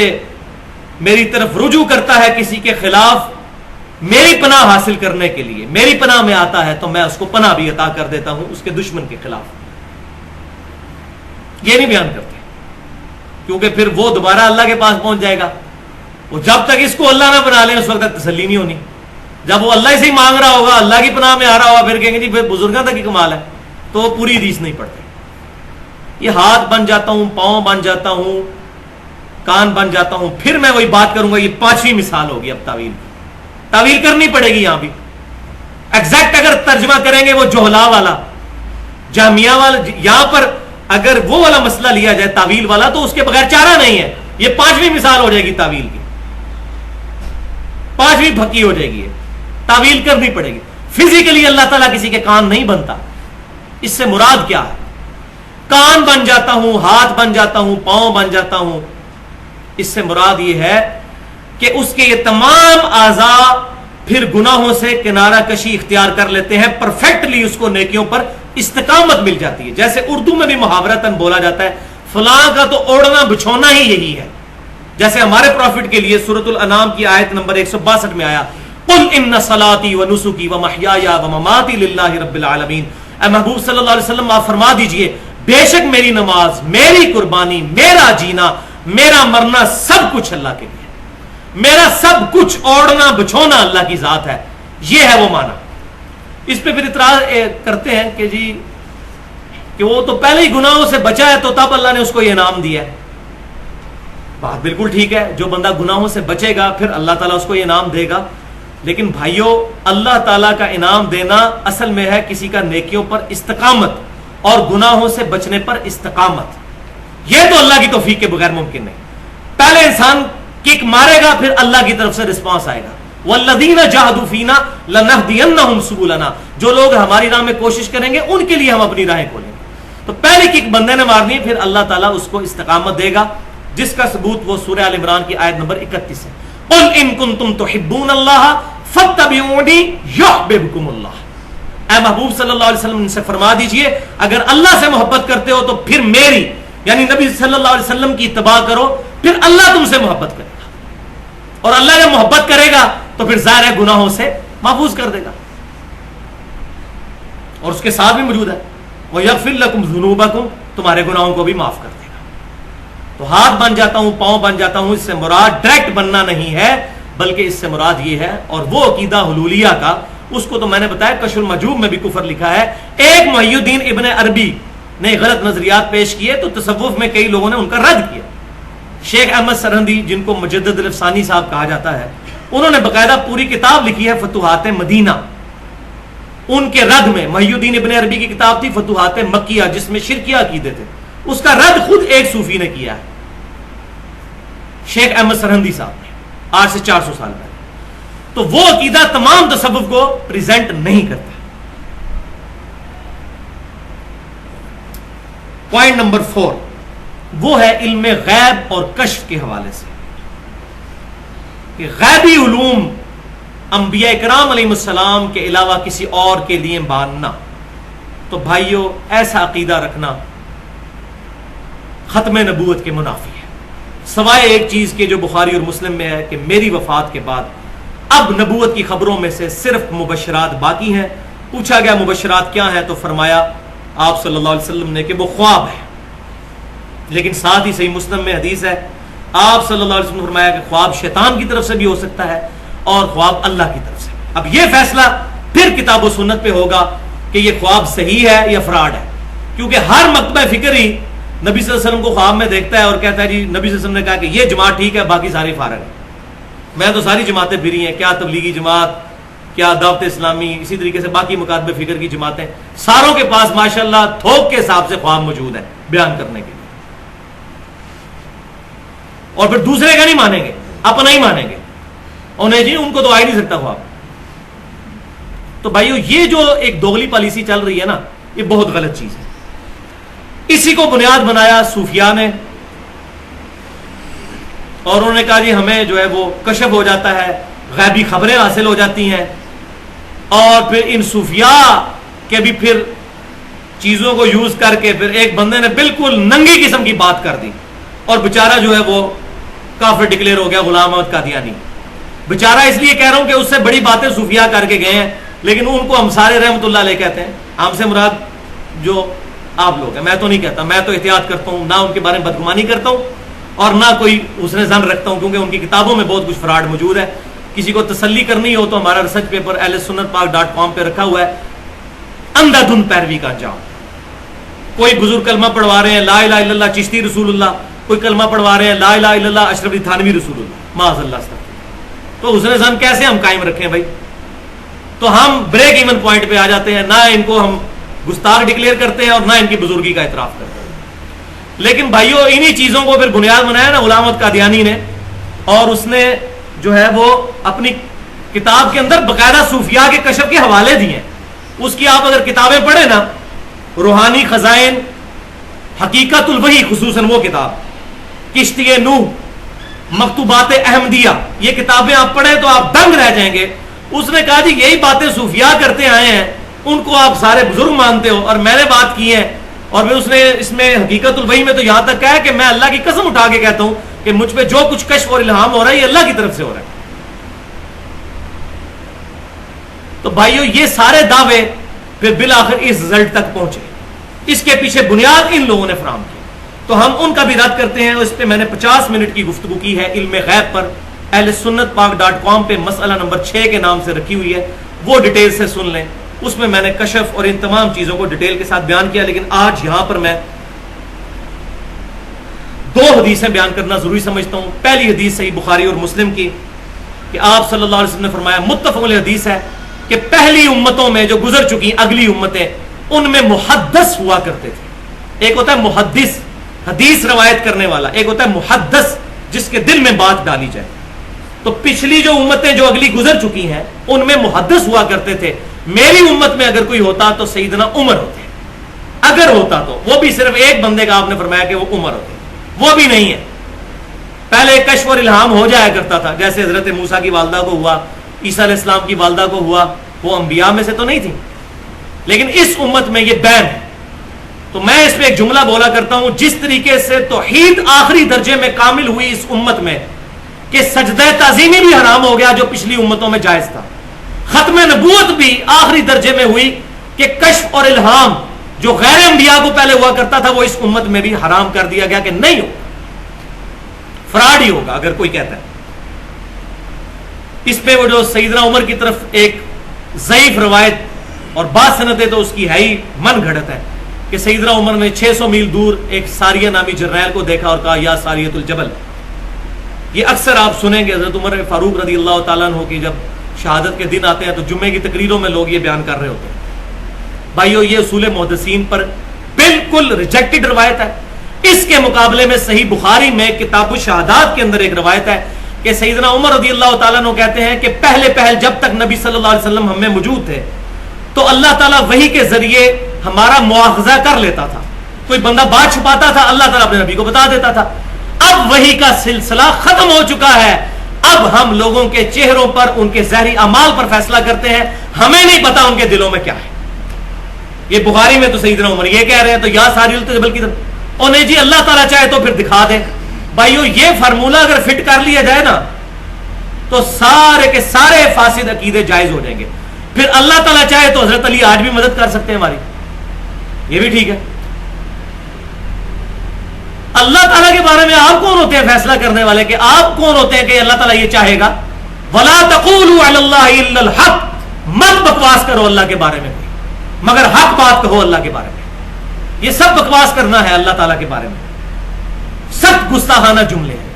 میری طرف رجوع کرتا ہے کسی کے خلاف میری پناہ حاصل کرنے کے لیے، میری پناہ میں آتا ہے تو میں اس کو پناہ بھی عطا کر دیتا ہوں اس کے دشمن کے خلاف۔ یہ نہیں بیان کرتے، کیونکہ پھر وہ دوبارہ اللہ کے پاس پہنچ جائے گا، وہ جب تک اس کو اللہ نہ بنا لیں اس وقت تک تسلی نہیں ہونی۔ جب وہ اللہ سے ہی مانگ رہا ہوگا، اللہ کی پناہ میں آ رہا ہوگا، پھر کہیں گے جی پھر بزرگاں تک ہی کمال ہے، تو وہ پوری حدیث نہیں پڑھتے۔ یہ ہاتھ بن جاتا ہوں، پاؤں بن جاتا ہوں، کان بن جاتا ہوں، پھر میں وہی بات کروں گا، یہ 5ویں مثال ہوگی۔ اب تعویل کرنی پڑے گی، یہاں بھی ایگزیکٹ اگر ترجمہ کریں گے وہ جوہلا والا، جہمیہ والا، یہاں پر اگر وہ والا مسئلہ لیا جائے تعویل والا تو اس کے بغیر چارہ نہیں ہے۔ یہ 5ویں مثال ہو جائے گی تعویل کی، 5ویں پھکی ہو جائے گی، تعویل کرنی پڑے گی۔ فزیکلی اللہ تعالیٰ کسی کے کان نہیں بنتا، اس سے مراد کیا ہے؟ کان بن جاتا ہوں، ہاتھ بن جاتا ہوں، پاؤں بن جاتا ہوں، اس سے مراد یہ ہے کہ اس کے یہ تمام اعضاء پھر گناہوں سے کنارہ کشی اختیار کر لیتے ہیں، پرفیکٹلی اس کو نیکیوں پر استقامت مل جاتی ہے۔ جیسے اردو میں بھی محاورتاً بولا جاتا ہے فلاں کا تو اوڑھنا بچھونا ہی یہی ہے، جیسے ہمارے پروفٹ کے لیے سورۃ الانعام کی آیت نمبر 162 میں آیا قل ان صلاتي ونسكي ومحياي ومماتي لله رب العالمین۔ اے محبوب صلی اللہ علیہ وسلم آپ فرما دیجئے بے شک میری نماز، میری قربانی، میرا جینا، میرا مرنا سب کچھ اللہ کے لیے، میرا سب کچھ اوڑھنا بچھونا اللہ کی ذات ہے۔ یہ ہے وہ معنی۔ اس پہ پھر اعتراض کرتے ہیں کہ جی کہ وہ تو پہلے ہی گناہوں سے بچا ہے تو تب اللہ نے اس کو یہ انعام دیا ہے۔ بات بالکل ٹھیک ہے، جو بندہ گناہوں سے بچے گا پھر اللہ تعالیٰ اس کو یہ انعام دے گا، لیکن بھائیوں اللہ تعالیٰ کا انعام دینا اصل میں ہے کسی کا نیکیوں پر استقامت اور گناہوں سے بچنے پر استقامت۔ یہ تو اللہ کی توفیق کے بغیر ممکن نہیں۔ پہلے انسان کک مارے گا پھر اللہ کی طرف سے رسپانس آئے گا، وَالَّذِينَ جَاهَدُوا فِينَا لَنَهْدِيَنَّهُمْ سُبُلَنَا، جو لوگ ہماری راہ میں کوشش کریں گے ان کے لیے ہم اپنی راہیں کھولیں گے۔ تو پہلے کک بندے نے مارنی ہے، پھر اللہ تعالیٰ اس کو استقامت دے گا، جس کا ثبوت وہ سورہ آل عمران کی آیت نمبر 31 ہے۔ قُلْ إِن كُنتُمْ تُحِبُّونَ اللَّهَ فَاتَّبِعُونِي يُحْبِبْكُمُ اللَّهُ۔ اے محبوب صلی اللہ علیہ وسلم ان سے فرما دیجئے اگر اللہ سے محبت کرتے ہو تو پھر میری یعنی نبی صلی اللہ علیہ وسلم کی اتباع کرو، پھر اللہ تم سے محبت کرے گا، اور اللہ جب محبت کرے گا تو پھر ظاہر ہے گناہوں سے محفوظ کر دے گا، اور اس کے ساتھ بھی موجود ہے وَيَغْفِرْ لَكُمْ ذُنُوبَكُمْ، تمہارے گناہوں کو بھی معاف کر دے گا۔ تو ہاتھ بن جاتا ہوں، پاؤں بن جاتا ہوں، اس سے مراد ڈائریکٹ بننا نہیں ہے، بلکہ اس سے مراد یہ ہے، اور وہ عقیدہ حلولیہ کا اس کو تو میں نے بتایا کشف المحجوب میں بھی کفر لکھا ہے. ایک محی الدین ابن عربی نے غلط نظریات پیش کیے تو تصوف میں کئی لوگوں نے ان کا رد کیا. شیخ احمد سرہندی جن کو مجدد الافسانی صاحب کہا جاتا ہے, انہوں نے باقاعدہ پوری کتاب لکھی ہے فتوحات مدینہ. ان کے رد میں محی الدین ابن عربی کی کتاب تھی فتوحات مکیہ جس میں شرکیہ عقیدے تھے, اس کا رد خود ایک صوفی نے کیا ہے, شیخ احمد سرہندی صاحب نے, آج سے 400 سال پہلے. تو وہ عقیدہ تمام تصوف کو پریزنٹ نہیں کرتا. پوائنٹ نمبر 4 وہ ہے علم غیب اور کشف کے حوالے سے کہ غیبی علوم انبیاء کرام علیہ السلام کے علاوہ کسی اور کے لیے ماننا. تو بھائیو ایسا عقیدہ رکھنا ختم نبوت کے منافی ہے, سوائے ایک چیز کے جو بخاری اور مسلم میں ہے کہ میری وفات کے بعد اب نبوت کی خبروں میں سے صرف مبشرات باقی ہیں. پوچھا گیا مبشرات کیا ہیں, تو فرمایا آپ صلی اللہ علیہ وسلم نے کہ وہ خواب ہے. لیکن ساتھ ہی صحیح مسلم میں حدیث ہے, آپ صلی اللہ علیہ وسلم نے فرمایا کہ خواب شیطان کی طرف سے بھی ہو سکتا ہے اور خواب اللہ کی طرف سے. اب یہ فیصلہ پھر کتاب و سنت پہ ہوگا کہ یہ خواب صحیح ہے یا فراڈ ہے, کیونکہ ہر مکتبہ فکر ہی نبی صلی اللہ علیہ وسلم کو خواب میں دیکھتا ہے اور کہتا ہے جی نبی صلی اللہ علیہ وسلم نے کہا کہ یہ جماعت ٹھیک ہے, باقی ساری فارغ ہے. میں تو ساری جماعتیں پھری ہیں, کیا تبلیغی جماعت, کیا دعوت اسلامی, اسی طریقے سے باقی مکاتب فکر کی جماعتیں, ساروں کے پاس ماشاءاللہ تھوک کے حساب سے خواب موجود ہے بیان کرنے کے لیے. اور پھر دوسرے کا نہیں مانیں گے, اپنا ہی مانیں گے, انہیں جی ان کو تو آ ہی نہیں سکتا خواب. تو بھائیو یہ جو ایک دوغلی پالیسی چل رہی ہے نا, یہ بہت غلط چیز ہے. اسی کو بنیاد بنایا صوفیاء نے, اور انہوں نے کہا جی ہمیں جو ہے وہ کشف ہو جاتا ہے, غیبی خبریں حاصل ہو جاتی ہیں. اور پھر ان صوفیاء کے بھی پھر چیزوں کو یوز کر کے پھر ایک بندے نے بالکل ننگی قسم کی بات کر دی, اور بیچارہ جو ہے وہ کافر ڈکلیئر ہو گیا, غلام احمد قادیانی. بیچارہ اس لیے کہہ رہا ہوں کہ اس سے بڑی باتیں صوفیاء کر کے گئے ہیں, لیکن ان کو ہم سارے رحمت اللہ علیہ کہتے ہیں. ہم سے مراد جو آپ لوگ ہیں, میں تو نہیں کہتا, میں تو احتیاط کرتا ہوں, نہ ان کے بارے میں بدگمانی کرتا ہوں اور نہ کوئی حسن ظن رکھتا ہوں, کیونکہ ان کی کتابوں میں بہت کچھ فراڈ موجود ہے. کسی کو تسلی کرنی ہو تو ہمارا ریسرچ پیپر ahlsunnatpak.com پہ رکھا ہوا ہے, اندھا دھند پیروی کا انجام. کوئی بزرگ کلمہ پڑھوا رہے ہیں لا الہ الا اللہ چشتی رسول اللہ, کوئی کلمہ پڑھوا رہے ہیں لا الہ الا اللہ اشرف علی تھانوی رسول اللہ, معاذ اللہ استغفر. تو حسن ظن کیسے ہم قائم رکھیں بھائی؟ تو ہم بریک ایون پوائنٹ پہ آ جاتے ہیں, نہ ان کو ہم گستاخ ڈکلیئر کرتے ہیں اور نہ ان کی بزرگی کا اعتراف کرتے ہیں. لیکن بھائیو انہی چیزوں کو پھر بنیاد بنایا نا غلام احمد قادیانی نے, اور اس نے جو ہے وہ اپنی کتاب کے اندر باقاعدہ صوفیاء کے کشف کے حوالے دیے ہیں. اس کی آپ اگر کتابیں پڑھیں نا, روحانی خزائن, حقیقت الوحی خصوصاً وہ کتاب, کشتی نوح, مکتوبات احمدیہ, یہ کتابیں آپ پڑھیں تو آپ دنگ رہ جائیں گے. اس نے کہا جی یہی باتیں صوفیاء کرتے آئے ہیں, ان کو آپ سارے بزرگ مانتے ہو اور میں نے بات کی ہے. اور پھر اس نے اس میں حقیقت الوحی میں تو یہاں تک کہا ہے کہ میں اللہ کی قسم اٹھا کے کہتا ہوں کہ مجھ پہ جو کچھ کشف اور الہام ہو رہا ہے یہ اللہ کی طرف سے ہو رہا ہے. تو بھائیو یہ سارے دعوے پھر بالآخر اس رزلٹ تک پہنچے, اس کے پیچھے بنیاد ان لوگوں نے فراہم کی. تو ہم ان کا بھی رد کرتے ہیں. اس پہ میں نے 50 منٹ کی گفتگو کی ہے علم غیب پر, ahlsunnatpak.com پہ مسئلہ نمبر 6 کے نام سے رکھی ہوئی ہے, وہ ڈیٹیل سے سن لیں. اس میں میں نے کشف اور ان تمام چیزوں کو ڈیٹیل کے ساتھ بیان کیا. لیکن آج یہاں پر میں 2 حدیثیں بیان کرنا ضروری سمجھتا ہوں. پہلی حدیث صحیح بخاری اور مسلم کی کہ آپ صلی اللہ علیہ وسلم نے فرمایا, متفق علیہ حدیث ہے, کہ پہلی امتوں میں جو گزر چکی اگلی امتیں, ان میں محدث ہوا کرتے تھے. ایک ہوتا ہے محدث, حدیث روایت کرنے والا, ایک ہوتا ہے محدث جس کے دل میں بات ڈالی جائے. تو پچھلی جو امتیں جو اگلی گزر چکی ہیں ان میں محدث ہوا کرتے تھے. میری امت میں اگر کوئی ہوتا تو سیدنا عمر ہوتے, اگر ہوتا تو وہ بھی صرف ایک بندے کا آپ نے فرمایا کہ وہ عمر ہوتے, وہ بھی نہیں ہے. پہلے کشف اور الہام ہو جایا کرتا تھا, جیسے حضرت موسیٰ کی والدہ کو ہوا, عیسیٰ علیہ السلام کی والدہ کو ہوا, وہ انبیاء میں سے تو نہیں تھی. لیکن اس امت میں یہ بین ہے. تو میں اس پہ ایک جملہ بولا کرتا ہوں, جس طریقے سے توحید آخری درجے میں کامل ہوئی اس امت میں کہ سجدہ تعظیمی بھی حرام ہو گیا جو پچھلی امتوں میں جائز تھا, ختم نبوت بھی آخری درجے میں ہوئی کہ کشف اور الہام جو غیر انبیاء کو پہلے ہوا کرتا تھا وہ اس امت میں بھی حرام کر دیا گیا کہ نہیں ہوگا, فراڈ ہی ہوگا اگر کوئی کہتا ہے. اس پہ وہ جو سیدنا عمر کی طرف ایک ضعیف روایت اور باسندیں تو اس کی ہے ہی من گھڑت ہے کہ سیدنا عمر نے 600 میل دور ایک ساریہ نامی جرنیل کو دیکھا اور کہا یا ساریۃ الجبل. یہ اکثر آپ سنیں گے حضرت عمر فاروق رضی اللہ تعالیٰ عنہ کی جب شہادت کے دن آتے ہیں تو جمعے کی تقریروں میں لوگ یہ بیان کر رہے ہوتے ہیں. بھائیو یہ اصول محدثین پر بالکل ریجیکٹڈ روایت ہے. اس کے مقابلے میں صحیح بخاری میں کتاب الشہادات کے اندر ایک روایت ہے کہ سیدنا عمر رضی اللہ تعالیٰ عنہ کہتے ہیں کہ پہلے جب تک نبی صلی اللہ علیہ وسلم ہم میں موجود تھے تو اللہ تعالیٰ وحی کے ذریعے ہمارا مواخذہ کر لیتا تھا. کوئی بندہ بات چھپاتا تھا, اللہ تعالیٰ اپنے نبی کو بتا دیتا تھا. اب وحی کا سلسلہ ختم ہو چکا ہے. اب ہم لوگوں کے چہروں پر, ان کے ظاہری اعمال پر فیصلہ کرتے ہیں. ہمیں نہیں پتا ان کے دلوں میں کیا ہے. یہ بخاری میں تو سیدنا عمر یہ کہہ رہے ہیں تو یا ساری الجبل کی طرف, اور نہیں جی اللہ تعالیٰ چاہے تو پھر دکھا دے. بھائیو یہ فارمولہ اگر فٹ کر لیا جائے نا تو سارے کے سارے فاسد عقیدے جائز ہو جائیں گے. پھر اللہ تعالیٰ چاہے تو حضرت علی آج بھی مدد کر سکتے ہیں ہماری, یہ بھی ٹھیک ہے. اللہ تعالیٰ کے بارے میں آپ کون ہوتے ہیں فیصلہ کرنے والے, کہ آپ کون ہوتے ہیں کہ اللہ تعالیٰ یہ چاہے گا؟ وَلَا تَقُولُوا عَلَى اللَّهِ إِلَّا الْحَقِّ, مت بکواس کرو اللہ کے بارے میں مگر حق بات کہو اللہ کے بارے میں. یہ سب بکواس کرنا ہے اللہ تعالیٰ کے بارے میں, سب گستاخانہ جملے ہیں.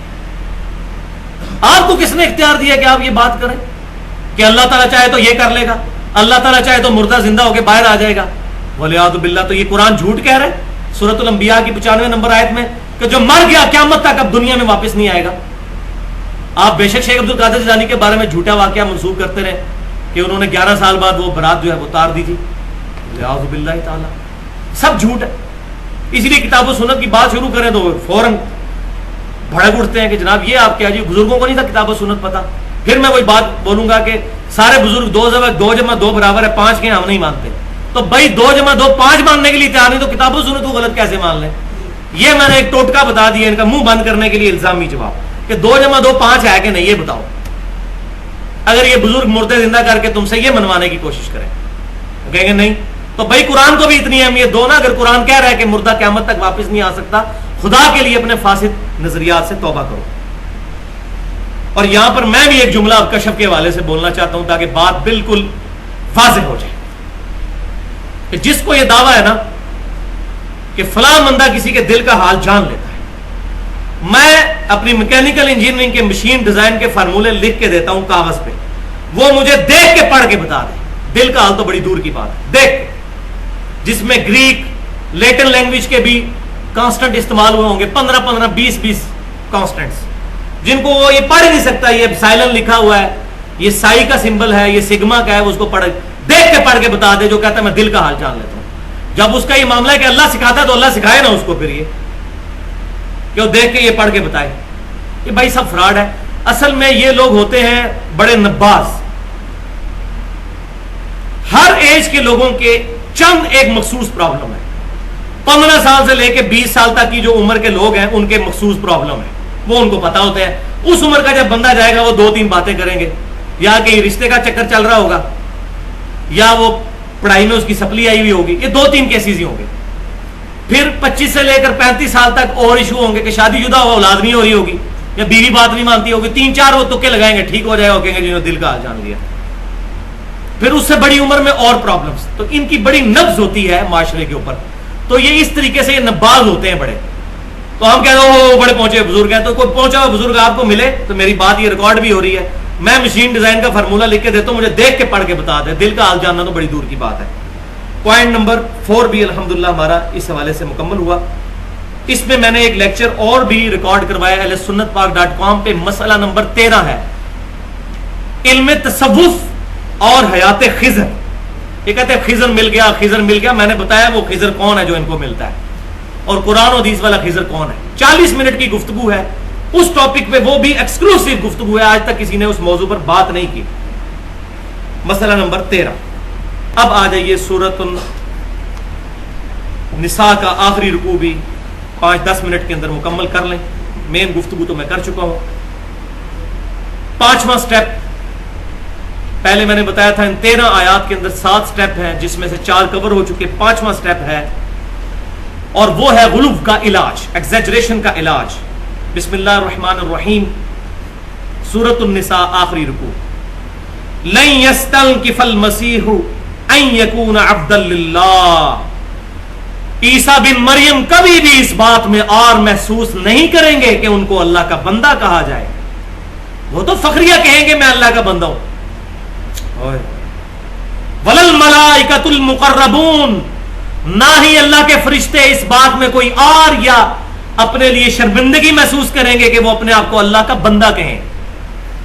آپ کو کس نے اختیار دیا کہ آپ یہ بات کریں کہ اللہ تعالیٰ چاہے تو یہ کر لے گا, اللہ تعالیٰ چاہے تو مردہ زندہ ہو کے باہر آ جائے گا؟ وَلِعَاذُ بِاللَّہ. تو یہ قرآن جھوٹ کہہ رہا ہے سورۃ الانبیاء کی 95 نمبر آیت میں کہ جو مر گیا قیامت تک اب دنیا میں واپس نہیں آئے گا. آپ بے شک شیخ عبد القادر جیلانی کے بارے میں جھوٹا واقعہ منسوخ کرتے رہے کہ انہوں نے 11 سال بعد وہ برات جو ہے وہ اتار دی تھی. وَلِعَاذُ بِاللَّہ تعالیٰ. سب جھوٹ ہے. اسی لیے کتاب و سنت کی بات شروع کریں تو فوراً بھڑک اٹھتے ہیں کہ جناب یہ آپ کیا جی, بزرگوں کو نہیں تھا کتاب و سنت پتا. پھر میں وہی بات بولوں گا کہ سارے بزرگ 2 جمع 2 برابر ہے 5 کے, ہم نہیں مانتے. تو بھائی 2 جمع 2 5 ماننے کے لیے تیار نہیں تو کتاب و سنت کو غلط کیسے مان لیں؟ یہ میں نے ایک ٹوٹکا بتا دیا ان کا منہ بند کرنے کے لیے الزامی جواب کہ 2 جمع 2 5 ہے کہ نہیں یہ بتاؤ. اگر یہ بزرگ مردے زندہ کر کے تم سے یہ منوانے کی کوشش کریں کہیں گے نہیں, تو بھائی قرآن کو بھی اتنی اہمیت دو نا. اگر قرآن کہہ رہا ہے کہ مردہ قیامت تک واپس نہیں آ سکتا, خدا کے لیے اپنے فاسد نظریات سے توبہ کرو. اور یہاں پر میں بھی ایک جملہ کشف کے حوالے سے بولنا چاہتا ہوں تاکہ بات بالکل واضح ہو جائے کہ جس کو یہ دعویٰ ہے نا کہ فلاں بندہ کسی کے دل کا حال جان لیتا ہے, میں اپنی میکینیکل انجینئرنگ کے مشین ڈیزائن کے فارمولے لکھ کے دیتا ہوں کاغذ پہ, وہ مجھے دیکھ کے پڑھ کے بتا دے. دل کا حال تو بڑی دور کی بات ہے, دیکھ جس میں گریک لیٹن لینگویج کے بھی کانسٹنٹ استعمال ہوئے ہوں گے 15 20 کانسٹنٹس, جن کو وہ یہ پڑھ ہی نہیں سکتا. یہ سائلن لکھا ہوا ہے, یہ سائی کا سمبل ہے, یہ سگما کا ہے, وہ اس کو دیکھ کے پڑھ کے بتا دے جو کہتا ہے میں دل کا حال جان لیتا ہوں. جب اس کا یہ معاملہ ہے کہ اللہ سکھاتا ہے تو اللہ سکھائے نا اس کو پھر یہ کہ وہ دیکھ کے یہ پڑھ کے بتائے. یہ بھائی سب فراڈ ہے. اصل میں یہ لوگ ہوتے ہیں بڑے نباز. ہر ایج کے لوگوں کے چند ایک مخصوص پرابلم ہے. 15 سال سے لے کے 20 سال تک کی جو عمر کے لوگ ہیں ان کے مخصوص پرابلم ہے, وہ ان کو پتا ہوتے ہیں. اس عمر کا جب بندہ جائے گا وہ 2-3 باتیں کریں گے, یا کہ رشتے کا چکر چل رہا ہوگا, یا وہ پڑھائی میں اس کی سپلی آئی ہوئی ہوگی. یہ 2-3 کیسز ہی ہوں گے. پھر 25 سے لے کر 35 سال تک اور ایشو ہوں گے کہ شادی شدہ ہوا اولاد نہیں ہو رہی ہوگی, یا بیوی بات نہیں مانتی ہوگی. 3-4 وہ تکے لگائیں گے, ٹھیک ہو جائے گا, کہیں گے جنہوں نے دل کا حال جان لیا. پھر اس سے بڑی عمر میں اور پرابلمز. تو ان کی بڑی نبض ہوتی ہے معاشرے کے اوپر. تو یہ اس طریقے سے یہ نباز ہوتے ہیں بڑے. تو ہم کہتے ہیں وہ بڑے پہنچے بزرگ ہیں, تو کوئی پہنچا ہوا بزرگ آپ کو ملے تو میری بات یہ ریکارڈ بھی ہو رہی ہے, میں مشین ڈیزائن کا فارمولہ لکھ کے دیتا ہوں, مجھے دیکھ کے پڑھ کے بتا دے. دل کا حال جاننا تو بڑی دور کی بات ہے. پوائنٹ نمبر 4 بھی الحمدللہ ہمارا اس حوالے سے مکمل ہوا. اس میں نے ایک لیکچر اور بھی ریکارڈ کروایا ahlsunnatpak.com پہ. مسئلہ نمبر 13 ہے علم تصوف اور حیات خضر. یہ کہتے ہیں خضر مل گیا, خضر مل گیا. میں نے بتایا وہ خضر کون ہے جو ان کو ملتا ہے, اور قرآن و حدیث والا خضر کون ہے. 40 منٹ کی گفتگو ہے اس ٹاپک پہ, وہ بھی ایکسکلوسیو گفتگو ہے. آج تک کسی نے اس موضوع پر بات نہیں کی. مسئلہ نمبر 13. اب آ جائیے سورۃ النساء کا آخری رکوع بھی 5-10 منٹ کے اندر مکمل کر لیں. مین گفتگو تو میں کر چکا ہوں. 5واں سٹیپ پہلے میں نے بتایا تھا, ان 13 آیات کے اندر 7 سٹیپ ہیں جس میں سے 4 کور ہو چکے. 5واں سٹیپ ہے اور وہ ہے غلو کا علاج, ایگزیجریشن کا علاج. بسم اللہ الرحمن الرحیم. سورۃ النساء آخری رکوع. لن يستنكف المسيح ان يكون عبدا للہ، عیسیٰ بن مریم کبھی بھی اس بات میں اور محسوس نہیں کریں گے کہ ان کو اللہ کا بندہ کہا جائے. وہ تو فخریہ کہیں گے میں اللہ کا بندہ ہوں. وَلَا الْمَلَائِكَةُ الْمُقَرَّبُونَ، نہ ہی اللہ کے فرشتے اس بات میں کوئی اور یا اپنے لیے شرمندگی محسوس کریں گے کہ وہ اپنے آپ کو اللہ کا بندہ کہیں.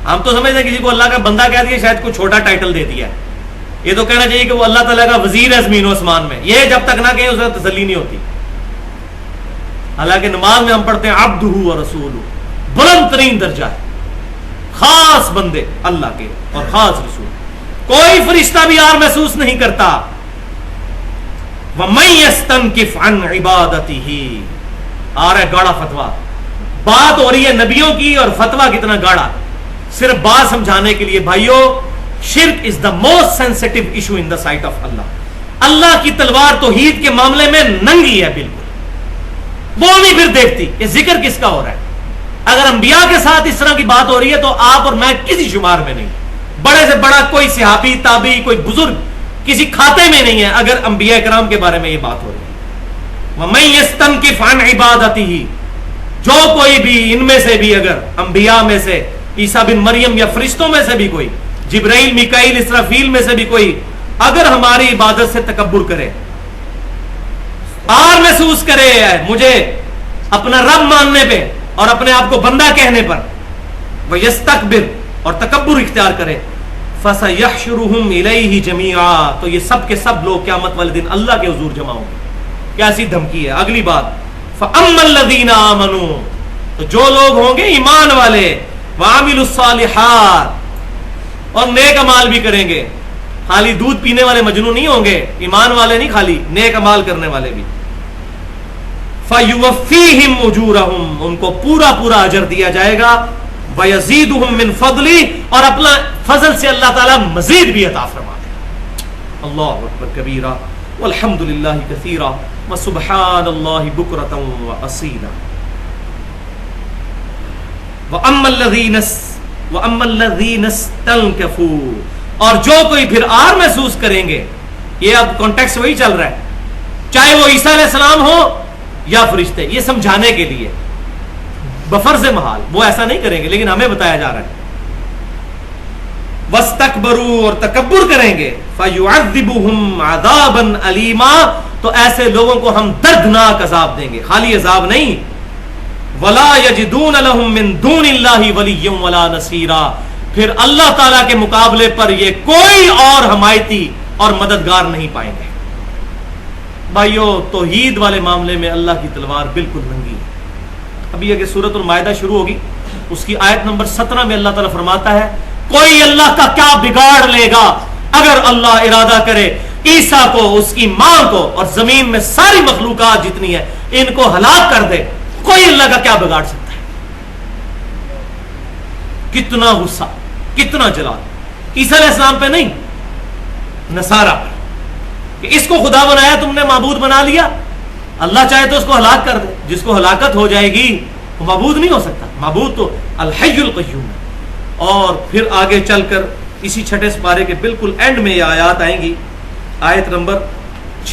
ہم تو سمجھتے ہیں کسی کو اللہ کا بندہ کہہ دیا شاید کوئی چھوٹا ٹائٹل دے دیا ہے. یہ تو کہنا چاہیے کہ وہ اللہ تعالیٰ کا وزیر ہے زمین و آسمان میں. یہ جب تک نہ کہیں اس میں تسلی نہیں ہوتی. حالانکہ نماز میں ہم پڑھتے ہیں عبدہ و رسولہ، بلند ترین درجہ ہے، خاص بندے اللہ کے اور خاص رسول. کوئی فرشتہ بھی اور محسوس نہیں کرتا. وَمَن يَسْتَنكِفْ عَنْ عِبَادَتِهِ، آ رہا ہے گاڑا فتویٰ. بات ہو رہی ہے نبیوں کی اور فتویٰ کتنا گاڑا. صرف بات سمجھانے کے لیے بھائیو، شرک is the most sensitive issue in the sight of Allah. Allah کی تلوار توحید کے معاملے میں ننگی ہے بالکل، وہ نہیں پھر دیکھتی کہ ذکر کس کا ہو رہا ہے. اگر انبیاء کے ساتھ اس طرح کی بات ہو رہی ہے تو آپ اور میں کسی شمار میں نہیں. بڑے سے بڑا کوئی صحابی تابعی کوئی بزرگ کسی کھاتے میں نہیں ہے اگر انبیاء کرام کے بارے میں یہ بات ہو رہی ہے. وَمَن يَسْتَنكِفْ عَنْ عِبَادَتِهِ، جو کوئی بھی ان میں سے بھی اگر انبیاء میں سے عیسیٰ بن مریم یا فرشتوں میں سے بھی کوئی، جبرائیل میکائیل اسرافیل میں سے بھی کوئی اگر ہماری عبادت سے تکبر کرے اور محسوس کرے مجھے اپنا رب ماننے پہ اور اپنے آپ کو بندہ کہنے پر، وَيَسْتَكْبِرْ، اور تکبر اختیار کرے، فَسَيَحْشُرُهُمْ إِلَيْهِ جَمِيعًا، تو یہ سب کے سب لوگ قیامت والے دن اللہ کے حضور جمع ہوں گے. کیسی دھمکی ہے. اگلی بات، فَأَمَّا الَّذِينَ آمَنُوا، تو جو لوگ ہوں گے ایمان والے، وَعَمِلُوا الصَّالِحَاتِ، اور نیک اعمال بھی کریں گے. خالی دودھ پینے والے مجنون نہیں ہوں گے، ایمان والے نہیں، خالی نیک اعمال کرنے والے بھی. فَيُوَفِّيهِمْ أُجُورَهُمْ، ان کو پورا پورا اجر دیا جائے گا. وَيَزِيدُهُمْ مِنْ فَضْلِهِ، اور اپنا فضل سے اللہ تعالیٰ مزید بھی عطا فرما دے. اللہ اکبر کبیرہ، والحمد للہ کثیرہ، وسبحان اللہ بکرۃ وأصیلا. وَأَمَّا الَّذِينَ اسْتَنكَفُوا، اور جو کوئی پھر اور محسوس کریں گے. یہ اب کانٹیکس وہی چل رہا ہے، چاہے وہ عیسیٰ علیہ السلام ہو یا فرشتے، یہ سمجھانے کے لیے بفرض محال وہ ایسا نہیں کریں گے، لیکن ہمیں بتایا جا رہا ہے. وَاسْتَكْبَرُوا، اور تکبر کریں گے. فَيُعَذِّبُهُمْ عَذَابًا أَلِيمًا، تو ایسے لوگوں کو ہم دردناک عذاب دیں گے، خالی عذاب نہیں. وَلَا يَجِدُونَ لَهُم مِّن دُونِ اللَّهِ وَلِيًّا وَلَا نَصِيرًا، پھر اللہ تعالیٰ کے مقابلے پر یہ کوئی اور حمایتی اور مددگار نہیں پائیں گے. بھائیو، توحید والے معاملے میں اللہ کی تلوار بالکل ننگی ہے. ابھی اگر سورۃ المائدہ شروع ہوگی اس کی آیت نمبر 17 میں اللہ تعالیٰ فرماتا ہے کوئی اللہ کا کیا بگاڑ لے گا اگر اللہ ارادہ کرے عیسیٰ کو، اس کی ماں کو اور زمین میں ساری مخلوقات جتنی ہے ان کو ہلاک کر دے. کوئی اللہ کا کیا بگاڑ سکتا ہے؟ کتنا غصہ، کتنا جلال عیسیٰ علیہ السلام پہ نہیں، نصارہ پر، کہ اس کو خدا بنایا تم نے، معبود بنا لیا. اللہ چاہے تو اس کو ہلاک کر دے. جس کو ہلاکت ہو جائے گی وہ معبود نہیں ہو سکتا. معبود تو الحی القیوم ہے. اور پھر آگے چل کر اسی چھٹے سپارے کے بالکل اینڈ میں یہ آیات آئیں گی، آیت نمبر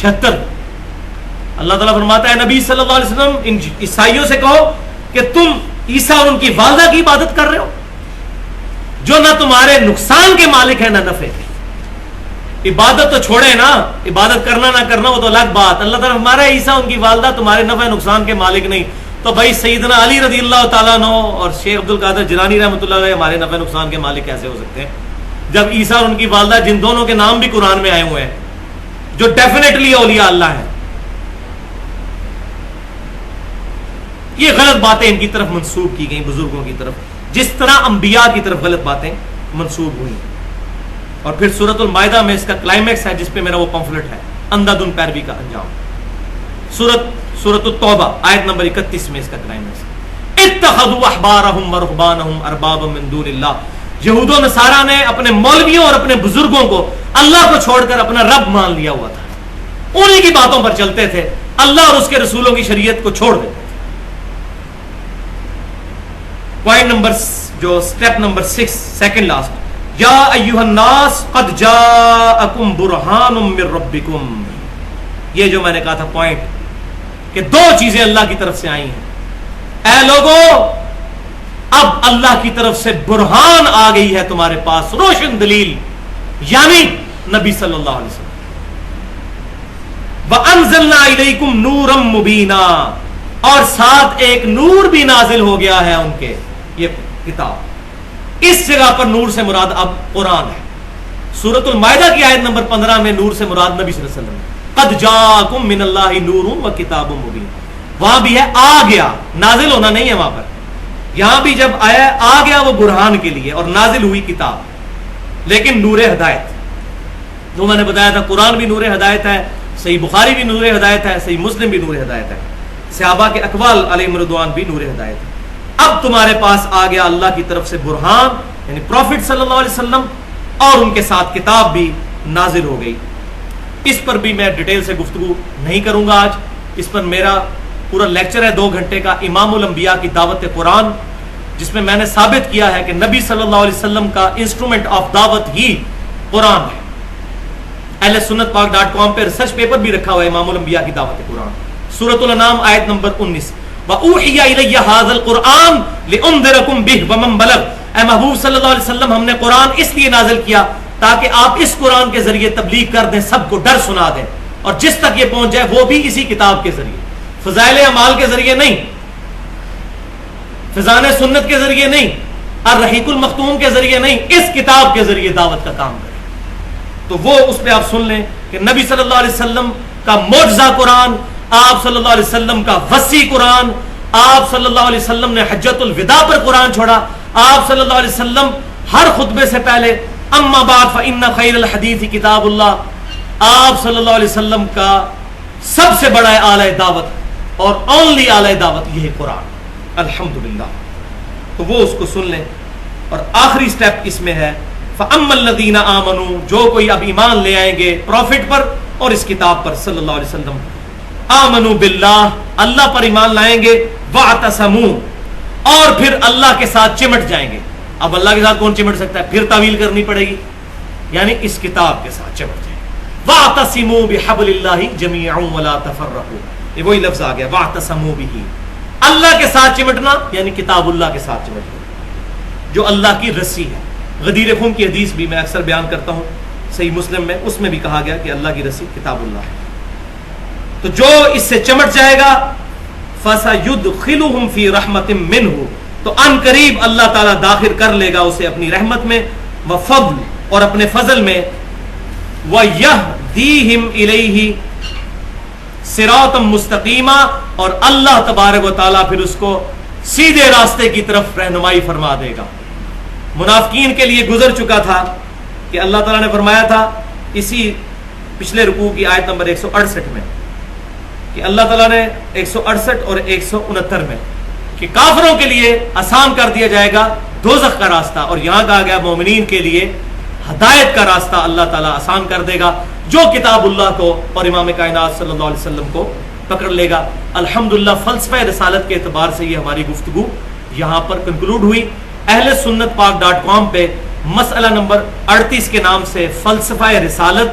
76. اللہ تعالیٰ فرماتا ہے نبی صلی اللہ علیہ وسلم ان عیسائیوں سے کہو کہ تم عیسیٰ اور ان کی والدہ کی عبادت کر رہے ہو جو نہ تمہارے نقصان کے مالک ہے نہ نفع کے. عبادت تو چھوڑے نا، عبادت کرنا نہ کرنا وہ تو الگ بات. اللہ تعالیٰ ہمارا عیسیٰ ان کی والدہ تمہارے نفع نقصان کے مالک نہیں. تو بھائی سیدنا علی رضی اللہ تعالیٰ عنہ اور شیخ عبد القادر جیلانی رحمۃ اللہ علیہ ہمارے نفع نقصان کے مالک کیسے ہو سکتے ہیں جب عیسیٰ اور ان کی والدہ جن دونوں کے نام بھی قرآن میں آئے ہوئے ہیں جو ڈیفینیٹلی اولیاء اللہ ہیں. یہ غلط باتیں ان کی طرف منسوب کی گئیں بزرگوں کی طرف، جس طرح انبیاء کی طرف غلط باتیں منسوب ہوئی. اور پھر سورۃ المائدہ میں اس کا کلائمیکس ہے جس پہ میرا وہ پمفلٹ ہے، اندھادھند پیروی کا انجام. سورۃ التوبہ آیت نمبر 31 میں اس کا کلائمیکس ہے. اتخذوا احبارهم ورهبانهم اربابا من دون اللہ، یہود و نصارہ نے اپنے مولویوں اور اپنے بزرگوں کو اللہ کو چھوڑ کر اپنا رب مان لیا ہوا تھا. انہی کی باتوں پر چلتے تھے، اللہ اور اس کے رسولوں کی شریعت کو چھوڑ دیتے تھے. پوائنٹ نمبر جو سٹیپ نمبر 6 سیکنڈ لاسٹ، یا ایھا الناس قد جاءکم برہان من ربکم. یہ جو میں نے کہا تھا پوائنٹ کہ دو چیزیں اللہ کی طرف سے آئی ہیں. اے لوگوں اب اللہ کی طرف سے برہان آ گئی ہے تمہارے پاس, روشن دلیل, یعنی نبی صلی اللہ علیہ وسلم. وَأَنزَلْنَا إِلَيْكُمْ نُورًا مُبِينًا, اور ساتھ ایک نور بھی نازل ہو گیا ہے ان کے, یہ کتاب. اس جگہ پر نور سے مراد اب قرآن ہے. سورۃ المائدہ کی آیت نمبر 15 میں نور سے مراد نبی صلی اللہ علیہ وسلم ہے. قد جاءکم من اللہ نور وکتاب مبین. وہاں بھی ہے آ گیا, نازل ہونا نہیں ہے وہاں پر. یہاں بھی جب آیا آ گیا وہ برہان کے لیے, اور نازل ہوئی کتاب, لیکن نور ہدایت. جو میں نے بتایا تھا قرآن بھی نور ہدایت ہے, صحیح بخاری بھی نور ہدایت ہے, صحیح مسلم بھی نور ہدایت ہے, صحابہ کے اقوال علیہم رضوان بھی نور ہدایت ہے. اب تمہارے پاس آ گیا اللہ کی طرف سے برہان, یعنی پروفٹ صلی اللہ علیہ وسلم, اور ان کے ساتھ کتاب بھی نازل ہو گئی. اس پر بھی میں ڈیٹیل سے گفتگو نہیں کروں گا آج. اس پر میرا پورا لیکچر ہے 2 گھنٹے کا, امام الانبیاء کی دعوت قرآن, جس میں میں نے ثابت کیا ہے کہ نبی صلی اللہ علیہ وسلم کا انسٹرومنٹ آف دعوت ہی قرآن ہے. اہل سنت پاک .com پہ ریسرچ پیپر بھی رکھا ہوا ہے امام الانبیاء کی دعوت قرآن. سورۃ الانعام آیت نمبر 19, وَأُوحِيَ إِلَيَّ هَذَا الْقُرْآنُ لِأُنذِرَكُم بِهِ وَمَن بَلَغَ. اے محبوب صلی اللہ علیہ وسلم, ہم نے قرآن اس لیے نازل کیا تاکہ آپ اس قرآن کے ذریعے تبلیغ کر دیں, سب کو ڈر سنا دیں, اور جس تک یہ پہنچ جائے وہ بھی اسی کتاب کے ذریعے, فضائل اعمال کے ذریعے نہیں, فضائل سنت کے ذریعے نہیں, الرحیق المختوم کے ذریعے نہیں, اس کتاب کے ذریعے دعوت کا کام کریں. تو وہ اس پہ آپ سن لیں کہ نبی صلی اللہ علیہ وسلم کا معجزہ قرآن, آپ صلی اللہ علیہ وسلم کا وسیع قرآن, آپ صلی اللہ علیہ وسلم نے حجۃ الوداع پر قرآن چھوڑا, آپ صلی اللہ علیہ وسلم ہر خطبے سے پہلے اما بعد فإن خیر الحدیث کتاب اللہ, آپ صلی اللہ علیہ وسلم کا سب سے بڑا اعلی دعوت اور اونلی اعلی دعوت یہ قرآن, الحمدللہ. تو وہ اس کو سن لیں. اور آخری سٹیپ اس میں ہے فَأَمَّا الَّذِينَ آمَنُوا, جو کوئی اب ایمان لے آئیں گے پروفٹ پر اور اس کتاب پر صلی اللہ علیہ وسلم, آمنوا باللہ, اللہ پر ایمان لائیں گے, وَاعْتَصَمُوا, اور پھر اللہ کے ساتھ چمٹ جائیں گے. اب اللہ کے ساتھ کون چمٹ سکتا ہے, پھر تعویل کرنی پڑے گی, یعنی اس کتاب کے ساتھ چمٹ جائیں. وَاعْتَصِمُوا بِحَبْلِ اللَّهِ جَمِيعًا وَلَا تَفَرَّقُوا, یہ وہی لفظ آ گیا وَاعْتَصَمُوا بِهِ, اللہ کے ساتھ چمٹنا یعنی کتاب اللہ کے ساتھ چمٹنا, جو اللہ کی رسی ہے. غدیر خم کی حدیث بھی میں اکثر بیان کرتا ہوں صحیح مسلم میں, اس میں بھی کہا گیا کہ اللہ کی رسی کتاب اللہ ہے. تو جو اس سے چمٹ جائے گا فَسَيُدْخِلُهُمْ فِي رَحْمَةٍ مِّنْهُ, تو ان قریب اللہ تعالیٰ داخل کر لے گا اسے اپنی رحمت میں, وفضل, اور اپنے فضل میں, وَيَهْدِيهِمْ إِلَيْهِ صِرَاطًا مُسْتَقِيمًا, اور اللہ تبارک و تعالیٰ پھر اس کو سیدھے راستے کی طرف رہنمائی فرما دے گا. منافقین کے لیے گزر چکا تھا کہ اللہ تعالیٰ نے فرمایا تھا اسی پچھلے رکوع کی آیت نمبر 168 میں کہ اللہ تعالیٰ نے 168 اور 169 میں کہ کافروں کے لیے آسان کر دیا جائے گا دوزخ کا راستہ, اور یہاں کہا گیا مومنین کے لیے ہدایت کا راستہ اللہ تعالیٰ آسان کر دے گا جو کتاب اللہ کو اور امام کائنات صلی اللہ علیہ وسلم کو پکڑ لے گا. الحمدللہ فلسفہ رسالت کے اعتبار سے یہ ہماری گفتگو یہاں پر کنکلوڈ ہوئی. اہل سنت پاک .com پہ مسئلہ نمبر 38 کے نام سے فلسفہ رسالت,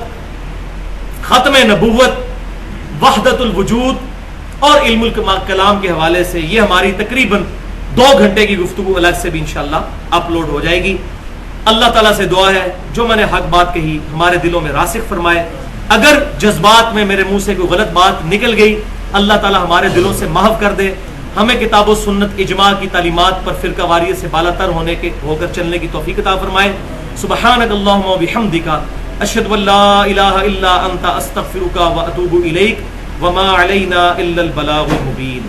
ختم نبوت, وحدت الوجود اور علم الکلام کے حوالے سے یہ ہماری تقریباً 2 گھنٹے کی گفتگو الگ سے بھی انشاءاللہ اپلوڈ ہو جائے گی. اللہ تعالیٰ سے دعا ہے جو میں نے حق بات کہی ہمارے دلوں میں راسخ فرمائے. اگر جذبات میں میرے منہ سے کوئی غلط بات نکل گئی اللہ تعالیٰ ہمارے دلوں سے محو کر دے. ہمیں کتاب و سنت اجماع کی تعلیمات پر فرقہ واریت سے بالا تر ہو کر چلنے کی توفیق عطا فرمائے. سبحانک اللہم و بحمدک, اشہد ان لا الہ الا انت, استغفرک و اتوب الیک, وما علینا الا البلاغ المبین.